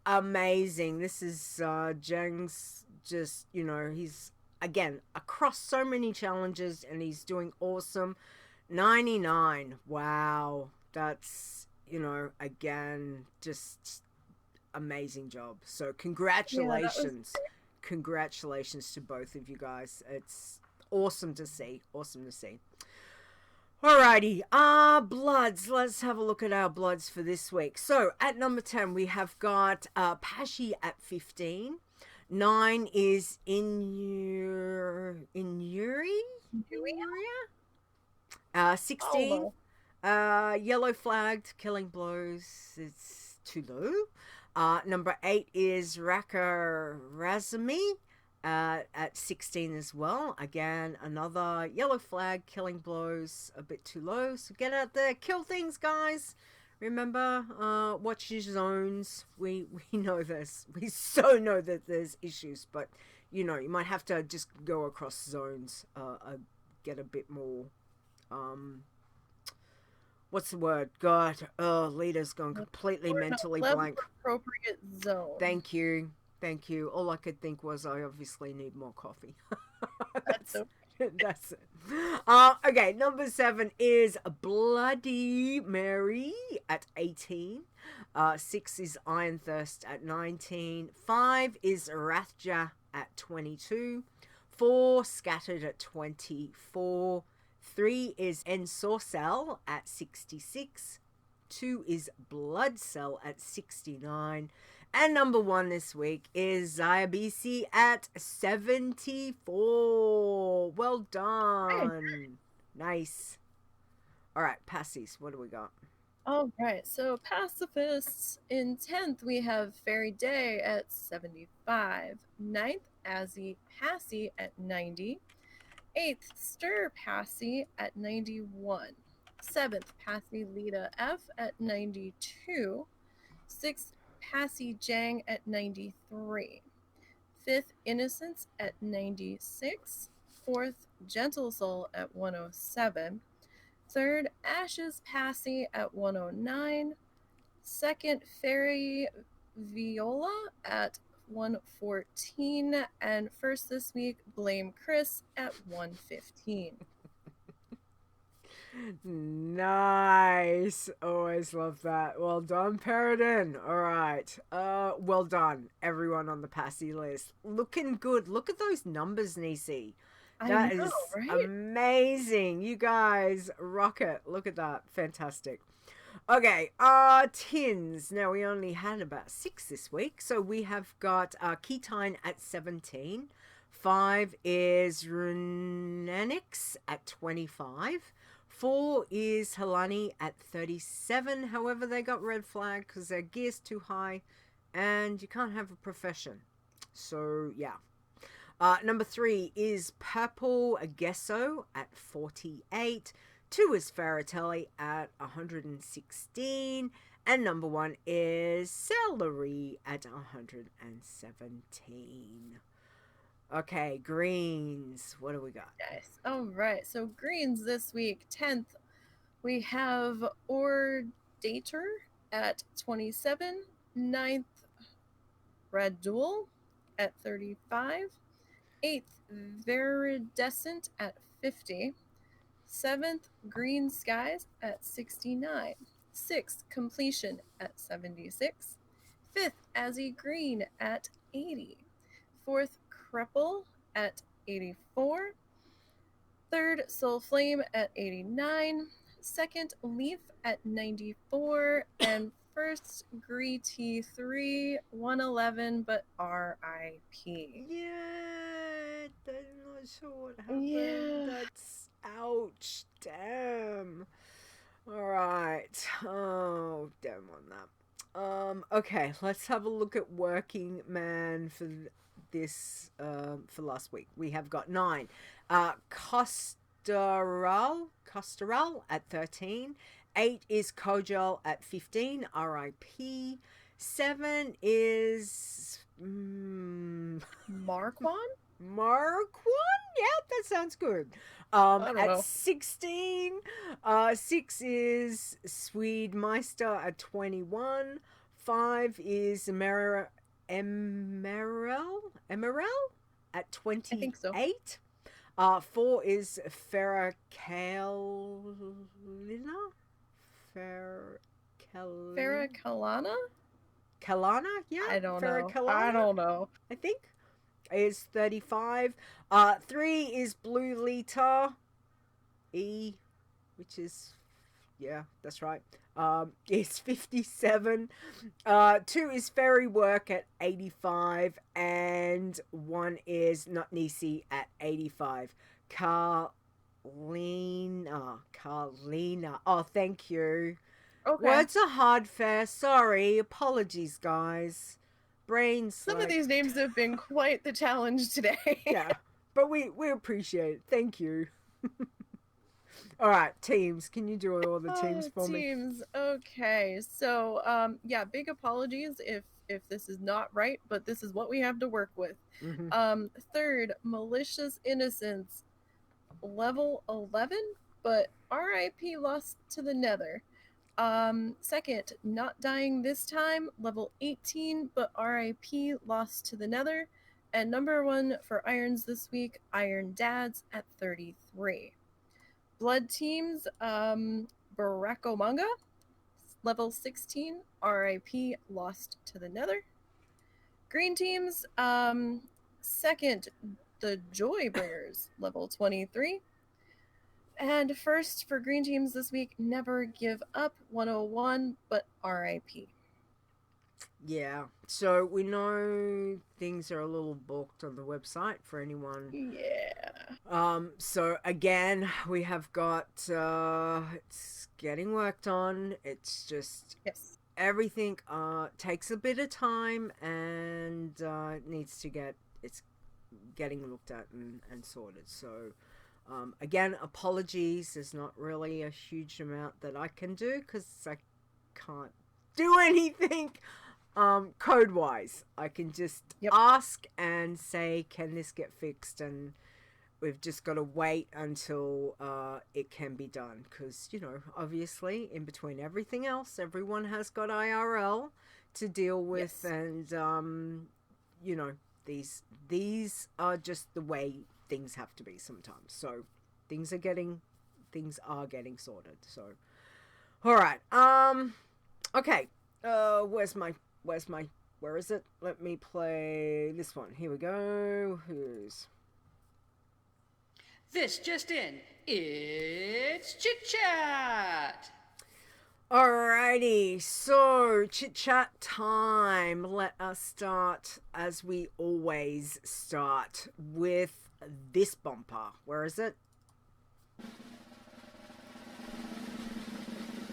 amazing. This is Jang's just, you know, he's, again, across so many challenges, and he's doing awesome. 99. Wow. That's, you know, again, just amazing job. So congratulations. Congratulations to both of you guys. It's awesome to see. Awesome to see. Alrighty, bloods. Let's have a look at our bloods for this week. So at number 10, we have got Pashi at 15. 9 is Inuri? 16. Yellow flagged, killing blows. It's too low. Number 8 is Raka Razumi at 16 as well. Again, another yellow flag, killing blows, a bit too low. So get out there, kill things, guys. Remember, watch your zones. We know this. We so know that there's issues, but you know, you might have to just go across zones, get a bit more, what's the word? God, Leeta's gone completely mentally blank. Appropriate zone. Thank you. Thank you. All I could think was I obviously need more coffee. That's That's it. Okay, number 7 is Bloody Mary at 18. 6 is Iron Thirst at 19. 5 is Rathja at 22. 4 Scattered at 24. 3 is Ensorcel at 66. 2 is Blood Cell at 69. And number 1 this week is ZayaBC at 74. Well done. Nice. All right, passies. What do we got? All right. So pacifists in 10th, we have Fairy Day at 75. 9th, Azzy Passy at 90. 8th, Stir Passy at 91. 7th, Passy Leeta F at 92. 6th, Passy Jang at 93. 5th, Innocence at 96. 4th, Gentle Soul at 107. 3rd, Ashes Passy at 109. 2nd, Fairy Viola at 114. And first this week, Blame Chris at 115. Nice. Always love that. Well done, Paradin. All right. Well done, everyone on the passy list. Looking good. Look at those numbers, Nisey. That is right? amazing. You guys rock it. Look at that. Fantastic. Okay, tins. Now, we only had about 6 this week. So we have got Ketine at 17. 5 is Runanix at 25. 4 is Halani at 37. However, they got red flag because their gear's too high and you can't have a profession. So, yeah. Number 3 is Purple Agesso at 48. 2 is Faratelli at 116. And number 1 is Celery at 117. Okay, greens. What do we got? Nice. All right. So greens this week, 10th, we have Ordator at 27. 9th, Red Duel at 35. 8th, Viridescent at 50. 7th, Green Skies at 69. 6th, Completion at 76. 5th, Azzy Green at 80. 4th, Crepple at 84. 3rd, Soul Flame at 89. 2nd, Leaf at 94. And 1st, Gree T3, 111, but RIP. Yeah, I'm not sure what happened. Yeah. That's ouch. Damn. All right. Oh, damn on that. Okay, let's have a look at Working Man for this for last week. We have got 9. Costeral at 13. 8 is Kojal at 15. RIP. 7 is Marquand? Marquand? Yeah, that sounds good. don't At know. 16. 6 is Swedemeister at 21. 5 is Emerald at 28. I think so. 4 is Farrakhalina? Farrakhalana? Kalana? Yeah. I don't know. Farrakhalana, I don't know. I think. Is 35. 3 is Blue Leeta. E, which is, yeah, that's right. Is 57. 2 is Fairy Work at 85. And 1 is Not Nisey at 85. Carlina. Oh, thank you. Okay. Words are hard, fair. Sorry. Apologies, guys. Brains. Some of these names have been quite the challenge today. Yeah, but we appreciate it. Thank you. All right, teams. Can you do all the teams for me? Teams. Okay. So, yeah, big apologies if this is not right, but this is what we have to work with. Mhm. Third, malicious innocence, level 11, but RIP lost to the Nether. Second, not dying this time, level 18, but RIP lost to the Nether. And number 1 for irons this week, Iron Dads at 33. Blood teams, Barakomanga, level 16, RIP lost to the Nether. Green teams, second, the Joybringers, level 23. And first for green teams this week, Never Give Up 101, but RIP. Yeah. So we know things are a little balked on the website for anyone. Yeah. So again, we have got it's getting worked on. It's just Yes. everything takes a bit of time and needs to it's getting looked at and sorted. So again, apologies. There's not really a huge amount that I can do because I can't do anything code wise. I can just ask and say, can this get fixed? And we've just got to wait until it can be done because, you know, obviously in between everything else, everyone has got IRL to deal with. Yes. And you know, these are just the way things have to be sometimes. So things are getting sorted. So all right. Okay. Where is it? Let me play this one. Here we go. This just in. It's Chit Chat! Alrighty, so chit chat time. Let us start as we always start with this bumper. Where is it?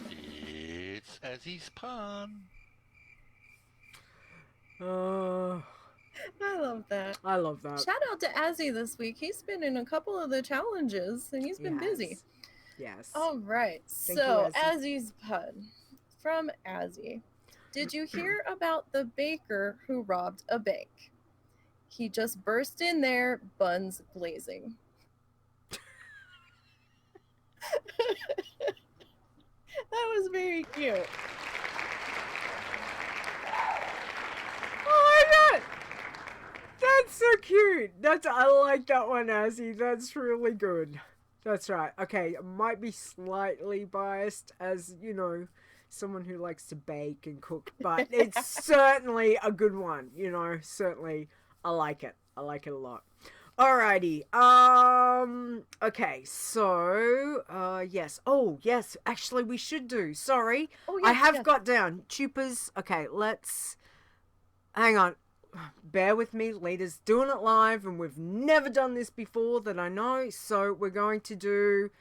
It's Azzy's pun. I love that. I love that. Shout out to Azzy this week. He's been in a couple of the challenges and he's been busy. Yes. All right. Thank So, you, Azzy. Azzy's pun from Azzy. Did you hear about the baker who robbed a bank? He just burst in there, buns blazing. That was very cute. Oh my god! That's so cute. I like that one, Azzy. That's really good. That's right. Okay, I might be slightly biased as, you know, someone who likes to bake and cook, but it's certainly a good one, you know, certainly I like it. I like it a lot. Alrighty. Okay, so yes. Oh, yes, actually we should do. Sorry. Oh, I yes, have yes. got down Tupers. Okay, let's hang on. Bear with me. Leeta's doing it live and we've never done this before that I know. So we're going to do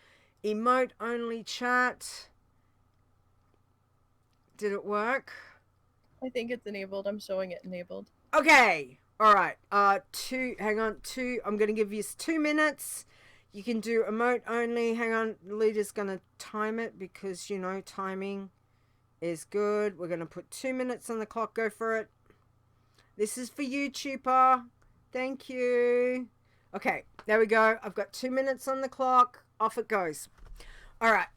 emote only chat. Did it work? I think it's enabled. I'm showing it enabled. Okay. All right. Hang on. I'm going to give you 2 minutes. You can do emote only. Hang on. Leeta's going to time it because, you know, timing is good. We're going to put 2 minutes on the clock. Go for it. This is for you, Tuper. Thank you. Okay. There we go. I've got 2 minutes on the clock. Off it goes. All right.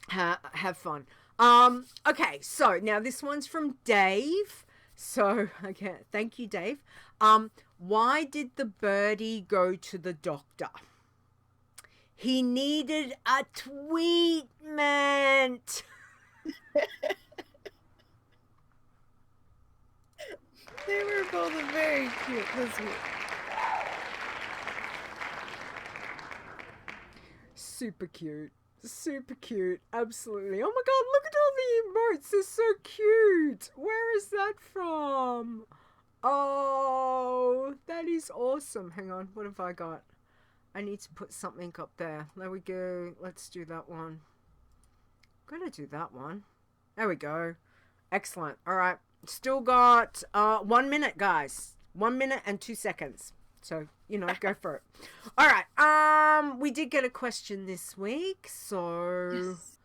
Have fun. Okay. So now this one's from Dave. So, okay, thank you, Dave. Why did the birdie go to the doctor? He needed a treatment. They were both very cute this week. Super cute. Super cute. Absolutely. Oh my god, look at all the emotes. They're so cute. Where is that from? Oh, that is awesome. Hang on. What have I got? I need to put something up there. There we go. Let's do that one. Gotta do that one. There we go. Excellent. All right. Still got 1 minute, guys. 1 minute and 2 seconds. So, you know, go for it. All right. We did get a question this week, so Yes.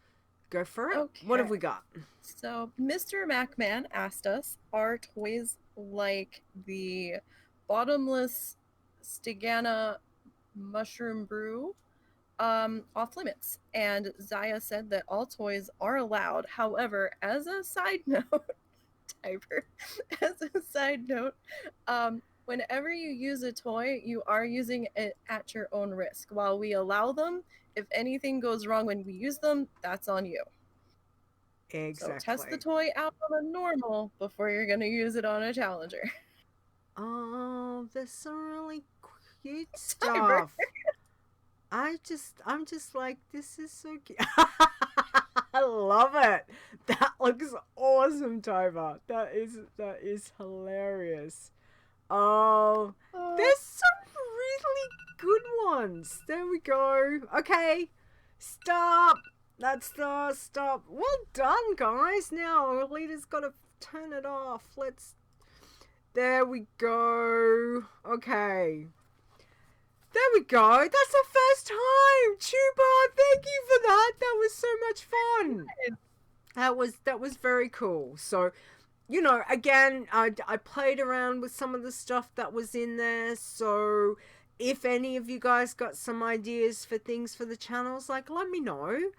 go for it. Okay. What have we got? So, Mr. Macman asked us, are toys like the bottomless Stigana mushroom brew off limits? And Zaya said that all toys are allowed. However, as a side note, Tiber, as a side note, whenever you use a toy, you are using it at your own risk. While we allow them, if anything goes wrong when we use them, that's on you. Exactly. So test the toy out on a normal before you're going to use it on a challenger. Oh, there's some really cute Tiber. stuff. I'm just like, this is so cute. I love it. That looks awesome, Tova. That is hilarious. Oh, there's some really good ones. There we go. Okay, stop. That's the stop. Well done, guys. Now Leeta's got to turn it off. There we go. Okay. There we go. That's the first time. Tuba, thank you for that. That was so much fun. That was very cool. So, you know, again, I played around with some of the stuff that was in there. So, if any of you guys got some ideas for things for the channels, like, let me know.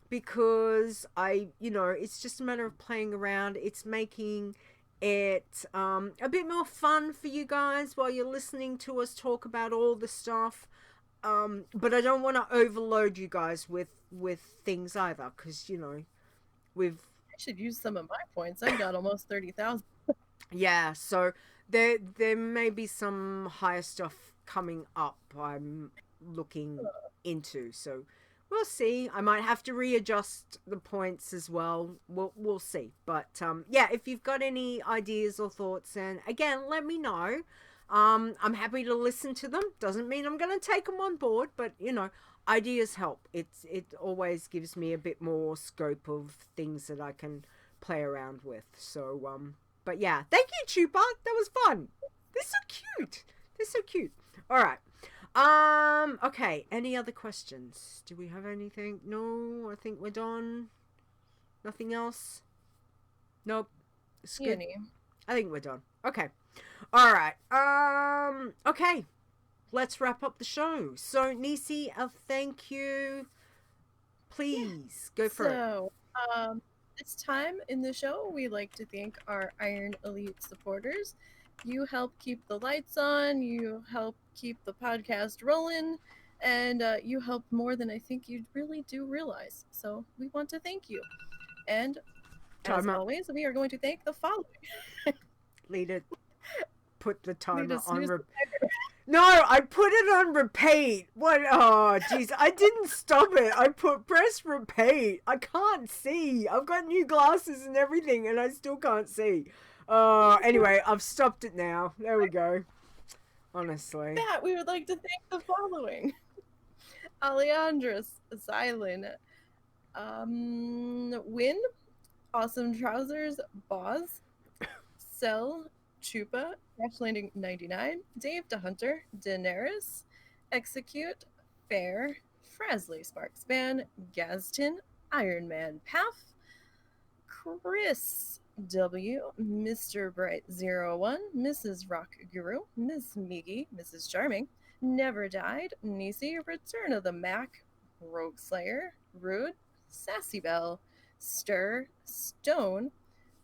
Because you know, it's just a matter of playing around. It's making it a bit more fun for you guys while you're listening to us talk about all the stuff, but I don't want to overload you guys with things either, because you know I should use some of my points. I've got almost 30,000. Yeah, so there may be some higher stuff coming up I'm looking into, so we'll see. I might have to readjust the points as well. We'll see. But yeah, if you've got any ideas or thoughts, and again, let me know. I'm happy to listen to them. Doesn't mean I'm going to take them on board, but you know, ideas help. It always gives me a bit more scope of things that I can play around with. So but yeah, thank you, Chupa. That was fun. They're so cute. They're so cute. All right. Okay, any other questions? Do we have anything? No, I think we're done. Nothing else? Nope. It's good. I think we're done. Okay. All right. Okay. Let's wrap up the show. So, Nisey, thank you. Please, go for it. So, this time in the show, we like to thank our Iron Elite supporters. You help keep the lights on, you help keep the podcast rolling, and you help more than I think you really do realize. So we want to thank you. And as always, we are going to thank the following. Leeta, put the timer Leeta, on No, I put it on repeat. What? Oh, jeez. I didn't stop it. I press repeat. I can't see. I've got new glasses and everything, and I still can't see. Anyway, I've stopped it now. There we go. Honestly. That we would like to thank the following: Alejandros, Xylin, Win, Awesome Trousers, Boz, Cell, Chupa, Crash Landing 99, Dave the Hunter, Daenerys, Execute, Fair, Frasley Sparkspan, Gazton, Iron Man Path, Chris W, Mr. Bright 01, Mrs. Rock Guru, Miss Miggy, Mrs. Charming, Never Died, Nisey, Return of the Mac, Rogue Slayer, Rude, Sassy Bell, Stir, Stone,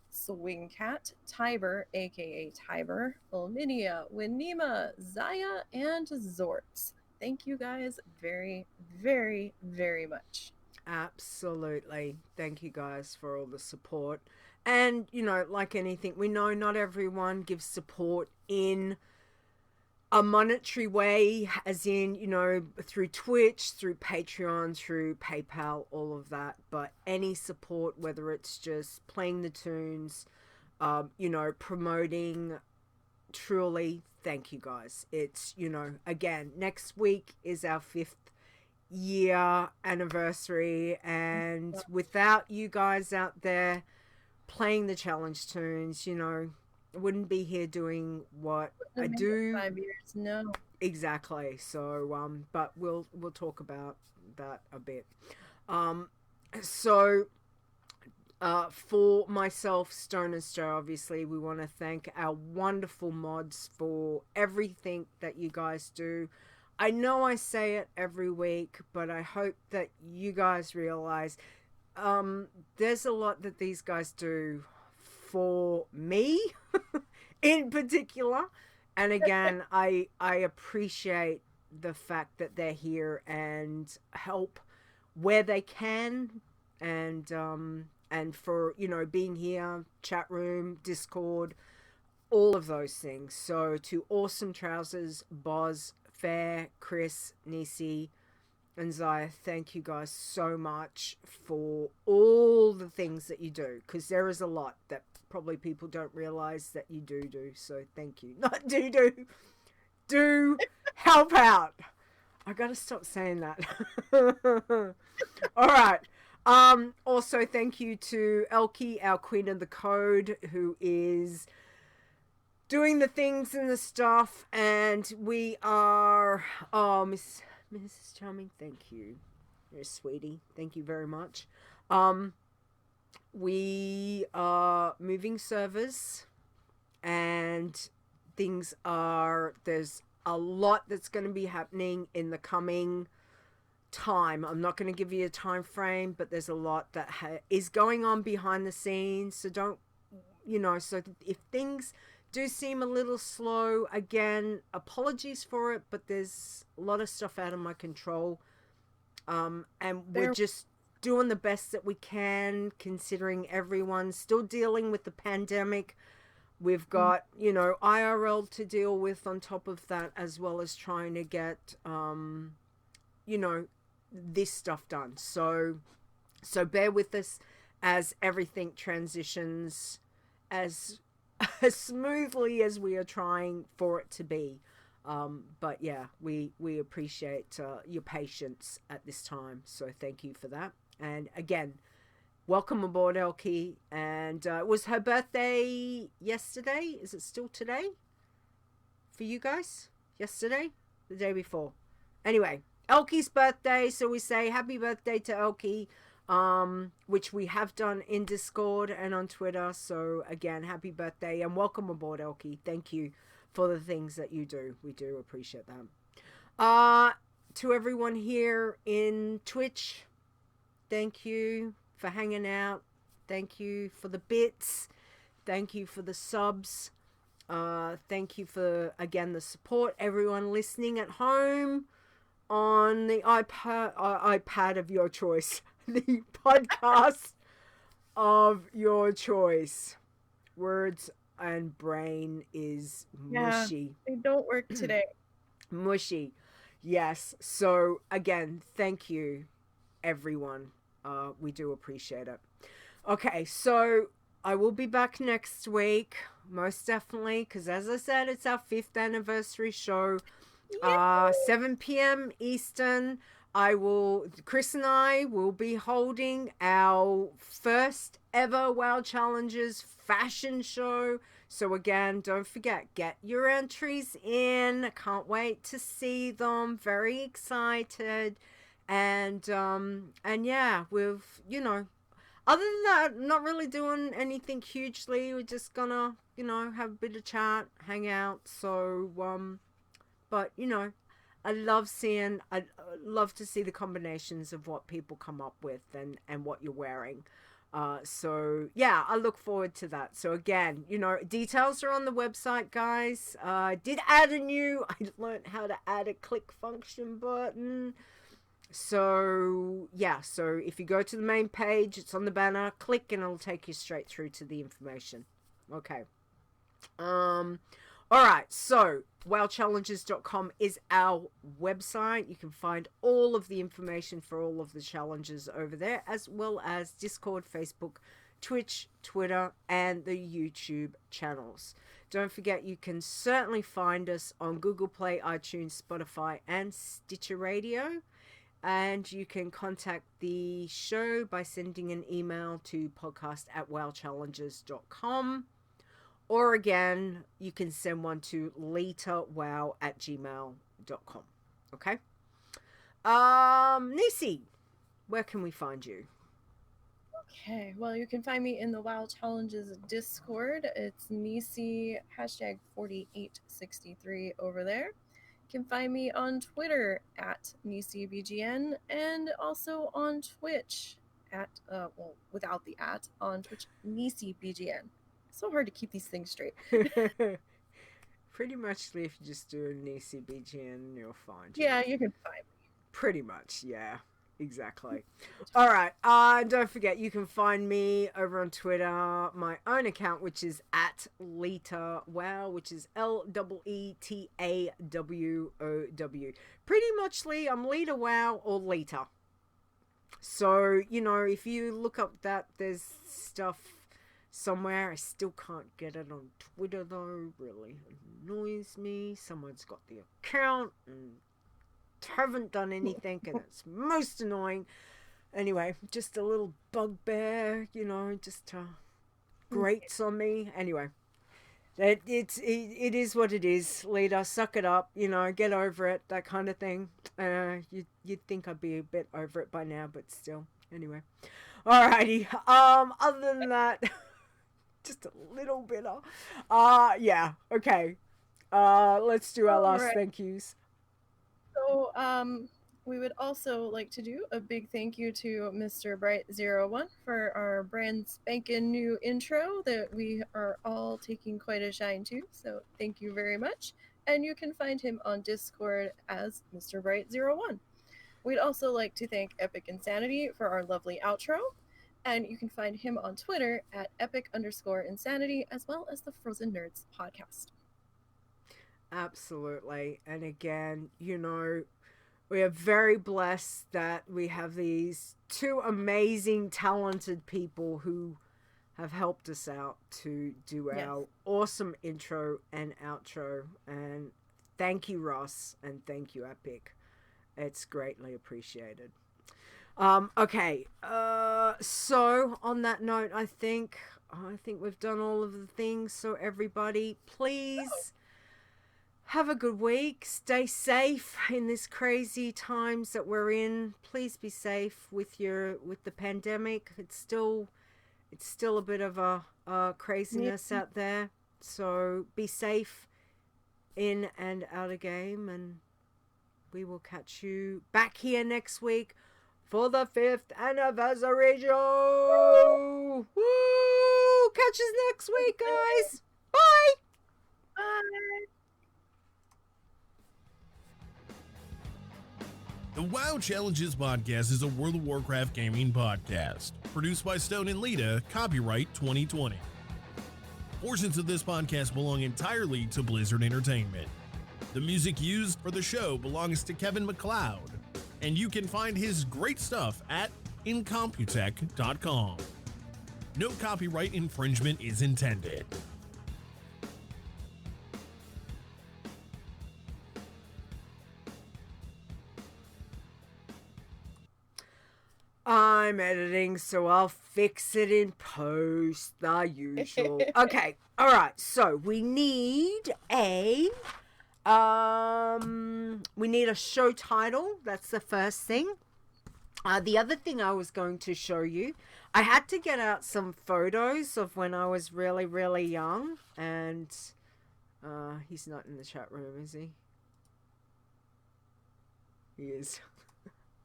Swing Cat, Tiber, aka Tiber, Olminia, Winima, Zaya, and Zorts. Thank you guys very, very, very much. Absolutely. Thank you guys for all the support. And, you know, like anything, we know not everyone gives support in a monetary way, as in, you know, through Twitch, through Patreon, through PayPal, all of that. But any support, whether it's just playing the tunes, you know, promoting truly, thank you guys. It's, again, next week is our 5th year anniversary, and without you guys out there playing the challenge tunes, I wouldn't be here doing what I do. 5 years, no. Exactly. So, but we'll talk about that a bit. So, for myself, Stone and Star, obviously, we want to thank our wonderful mods for everything that you guys do. I know I say it every week, but I hope that you guys realize there's a lot that these guys do for me in particular. And again, I appreciate the fact that they're here and help where they can, and for, being here, chat room, Discord, all of those things. So to Awesome Trousers, Boz, Fair, Chris, Nisey, and Zaya, thank you guys so much for all the things that you do, because there is a lot that probably people don't realize that you do. So thank you. Not do help out. I gotta stop saying that. All right. Also thank you to Elkie, our queen of the code, who is doing the things and the stuff, and we are Mrs. Charming, thank you. You're a sweetie. Thank you very much. We are moving servers, and there's a lot that's going to be happening in the coming time. I'm not going to give you a time frame, but there's a lot that is going on behind the scenes. So don't, so if things do seem a little slow, again, apologies for it, but there's a lot of stuff out of my control. And we're just doing the best that we can, considering everyone's still dealing with the pandemic. We've got, IRL to deal with on top of that, as well as trying to get, this stuff done. So bear with us as everything transitions as smoothly as we are trying for it to be. But yeah, we appreciate your patience at this time. So thank you for that. And again, welcome aboard, Elkie. And it was her birthday yesterday. Is it still today for you guys? Yesterday? The day before? Anyway, Elkie's birthday. So we say happy birthday to Elkie, which we have done in Discord and on Twitter. So again, happy birthday and welcome aboard, Elkie. Thank you for the things that you do. We do appreciate that. To everyone here in Twitch, thank you for hanging out. Thank you for the bits. Thank you for the subs. Thank you for, again, the support. Everyone listening at home on the iPad of your choice. The podcast of your choice. Words and brain is mushy. They don't work today. Mushy. Yes. So again, thank you, everyone. We do appreciate it. Okay, so I will be back next week, most definitely, because as I said, it's our 5th anniversary show. 7 p.m. Eastern. Chris and I will be holding our first ever WoW Challenges fashion show. So again, don't forget, get your entries in. Can't wait to see them. Very excited. And yeah, we've, other than that, not really doing anything hugely. We're just gonna, have a bit of chat, hang out. So, but, I'd love to see the combinations of what people come up with and what you're wearing. So yeah, I look forward to that. So again, details are on the website, guys. I learned how to add a click function button. So yeah, so if you go to the main page, it's on the banner, click and it'll take you straight through to the information. Okay. All right, so wowchallenges.com is our website. You can find all of the information for all of the challenges over there, as well as Discord, Facebook, Twitch, Twitter, and the YouTube channels. Don't forget, you can certainly find us on Google Play, iTunes, Spotify, and Stitcher Radio. And you can contact the show by sending an email to podcast@wowchallenges.com. Or again, you can send one to leetawow@gmail.com. Okay? Nisey, where can we find you? Okay, well, you can find me in the WoW Challenges Discord. It's Nisey #4863 over there. You can find me on Twitter at NiseyBGN and also on Twitch at, well, without the at, on Twitch, NiseyBGN. So hard to keep these things straight. Pretty much, if you just do a NiseyBGN, you'll find you. Yeah, you can find me. Pretty much, yeah. Exactly. All right. Don't forget, you can find me over on Twitter, my own account, which is at Leeta Wow, which is LEETAWOW. Pretty much, I'm Leeta Wow or Leeta. So, if you look up that, there's stuff somewhere. I still can't get it on Twitter, though. Really annoys me. Someone's got the account and haven't done anything, and it's most annoying. Anyway, just a little bugbear, just grates on me. Anyway, it is what it is. Leader, suck it up, get over it, that kind of thing. You'd think I'd be a bit over it by now, but still. Anyway, alrighty. Other than that, just a little bit of, yeah, okay. Let's do our last thank yous. So, we would also like to do a big thank you to Mr. Bright01 for our brand spanking new intro that we are all taking quite a shine to. So thank you very much. And you can find him on Discord as Mr. Bright01. We'd also like to thank Epic Insanity for our lovely outro. And you can find him on Twitter at epic_insanity, as well as the Frozen Nerds podcast. Absolutely. And again, we are very blessed that we have these two amazing, talented people who have helped us out to do our awesome intro and outro. And thank you, Ross, and thank you, Epic. It's greatly appreciated. Okay. So on that note, I think we've done all of the things. So everybody, please have a good week. Stay safe in this crazy times that we're in. Please be safe with the pandemic. It's still a bit of a craziness out there. So be safe in and out of game, and we will catch you back here next week for the 5th anniversary show. Woo! Catch us next week, guys. Bye. Bye. The WoW Challenges podcast is a World of Warcraft gaming podcast. Produced by Stone and Leeta, copyright 2020. Portions of this podcast belong entirely to Blizzard Entertainment. The music used for the show belongs to Kevin MacLeod, and you can find his great stuff at incomputech.com. No copyright infringement is intended. I'm editing, so I'll fix it in post, the usual. Okay, all right. So we need a show title. That's the first thing. The other thing I was going to show you, I had to get out some photos of when I was really, really young, and he's not in the chat room, is he? He is.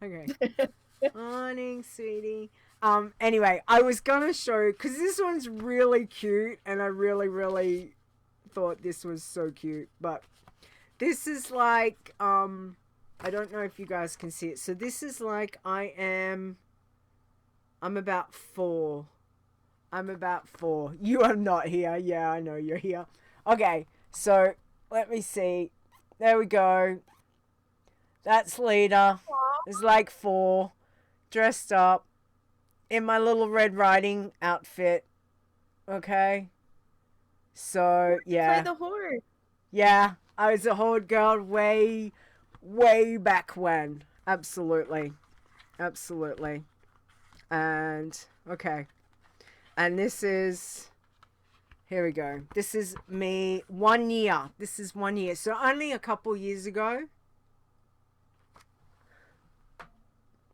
Okay. Morning, sweetie. Anyway, I was gonna show, because this one's really cute, and I really, really thought this was so cute, but this is like, I don't know if you guys can see it. So this is like, I'm about 4. I'm about 4. You are not here. Yeah, I know you're here. Okay, so let me see. There we go. That's Leeta. It's like 4. Dressed up in my little Red Riding outfit. Okay. So yeah, Play the horde. yeah, I was a horde girl way, way back when. Absolutely, absolutely. And okay, and this is. Here we go. This is me 1 year. This is 1 year. So only a couple years ago.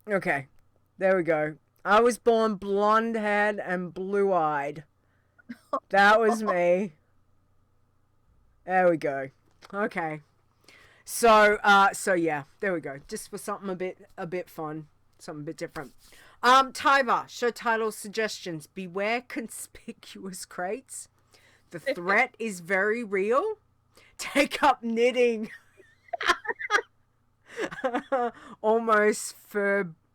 Okay. There we go. I was born blonde haired and blue eyed. That was me. There we go. Okay. So yeah, there we go. Just for something a bit fun. Something a bit different. Tyva, show title suggestions. Beware conspicuous crates. The threat is very real. Take up knitting. Almost furbard.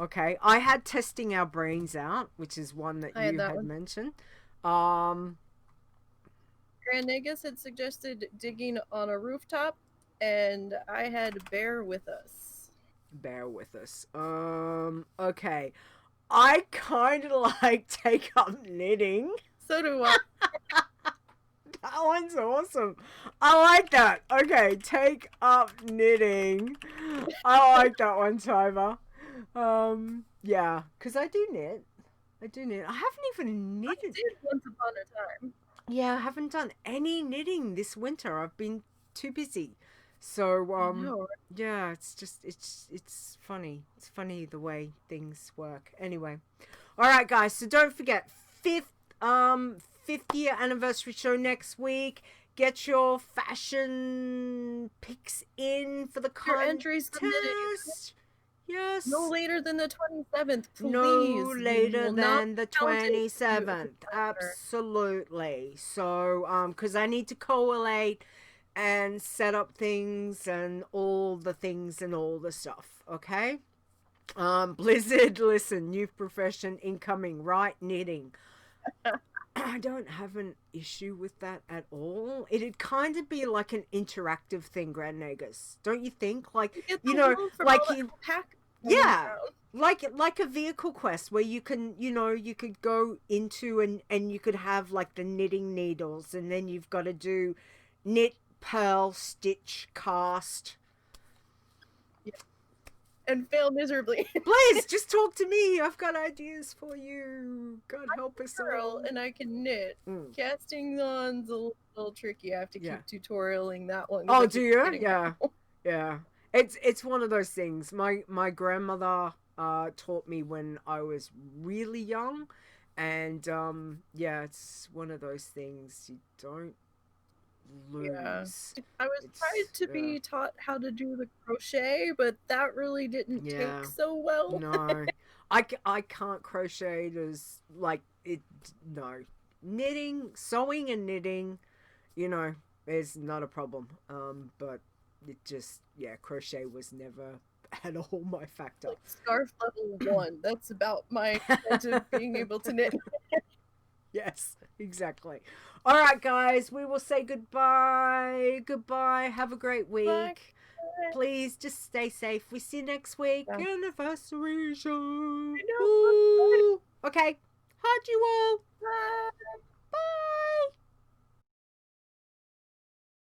Okay. I had testing our brains out, which is one that you had mentioned. Grand Negus had suggested digging on a rooftop, and I had bear with us. Okay. I kind of like take up knitting. So do I. That one's awesome. I like that. Okay, take up knitting. I like that one, Tyver. Yeah, because I do knit. I haven't even knitted. I did once upon a time. Yeah, I haven't done any knitting this winter. I've been too busy. So, yeah, it's just, it's funny. It's funny the way things work. Anyway. All right, guys. So don't forget, 5th year anniversary show next week. Get your fashion picks in for the contest. Your entries submitted. Yes. No later than the 27th, please. No later than the 27th. Absolutely. So, because I need to collate and set up things and all the things and all the stuff. Okay. Blizzard, listen, new profession incoming, right? Knitting. I don't have an issue with that at all. It'd kind of be like an interactive thing, Grand Negus. Don't you think? Like, you know, like yeah, like a vehicle quest where you can, you know, you could go into and you could have like the knitting needles, and then you've got to do knit, purl, stitch, cast. And fail miserably. Please, just talk to me. I've got ideas for you. God help us all. And I can knit. Casting on's a little tricky. I have to keep tutorialing that one. Oh, do you? Yeah. Yeah. It's one of those things. My grandmother taught me when I was really young, and yeah, it's one of those things you don't lose. Yeah. I was trying to be taught how to do the crochet, but that really didn't take so well. No. I can't crochet. There's like it. No. Knitting, sewing and knitting, you know, is not a problem. But it just, crochet was never at all my factor. Like scarf level 1. That's about my extent of being able to knit. Yes, exactly. All right, guys, we will say goodbye. Goodbye. Have a great week. Bye. Please just stay safe. We see you next week. Anniversary show. Okay. Hug you all. Bye.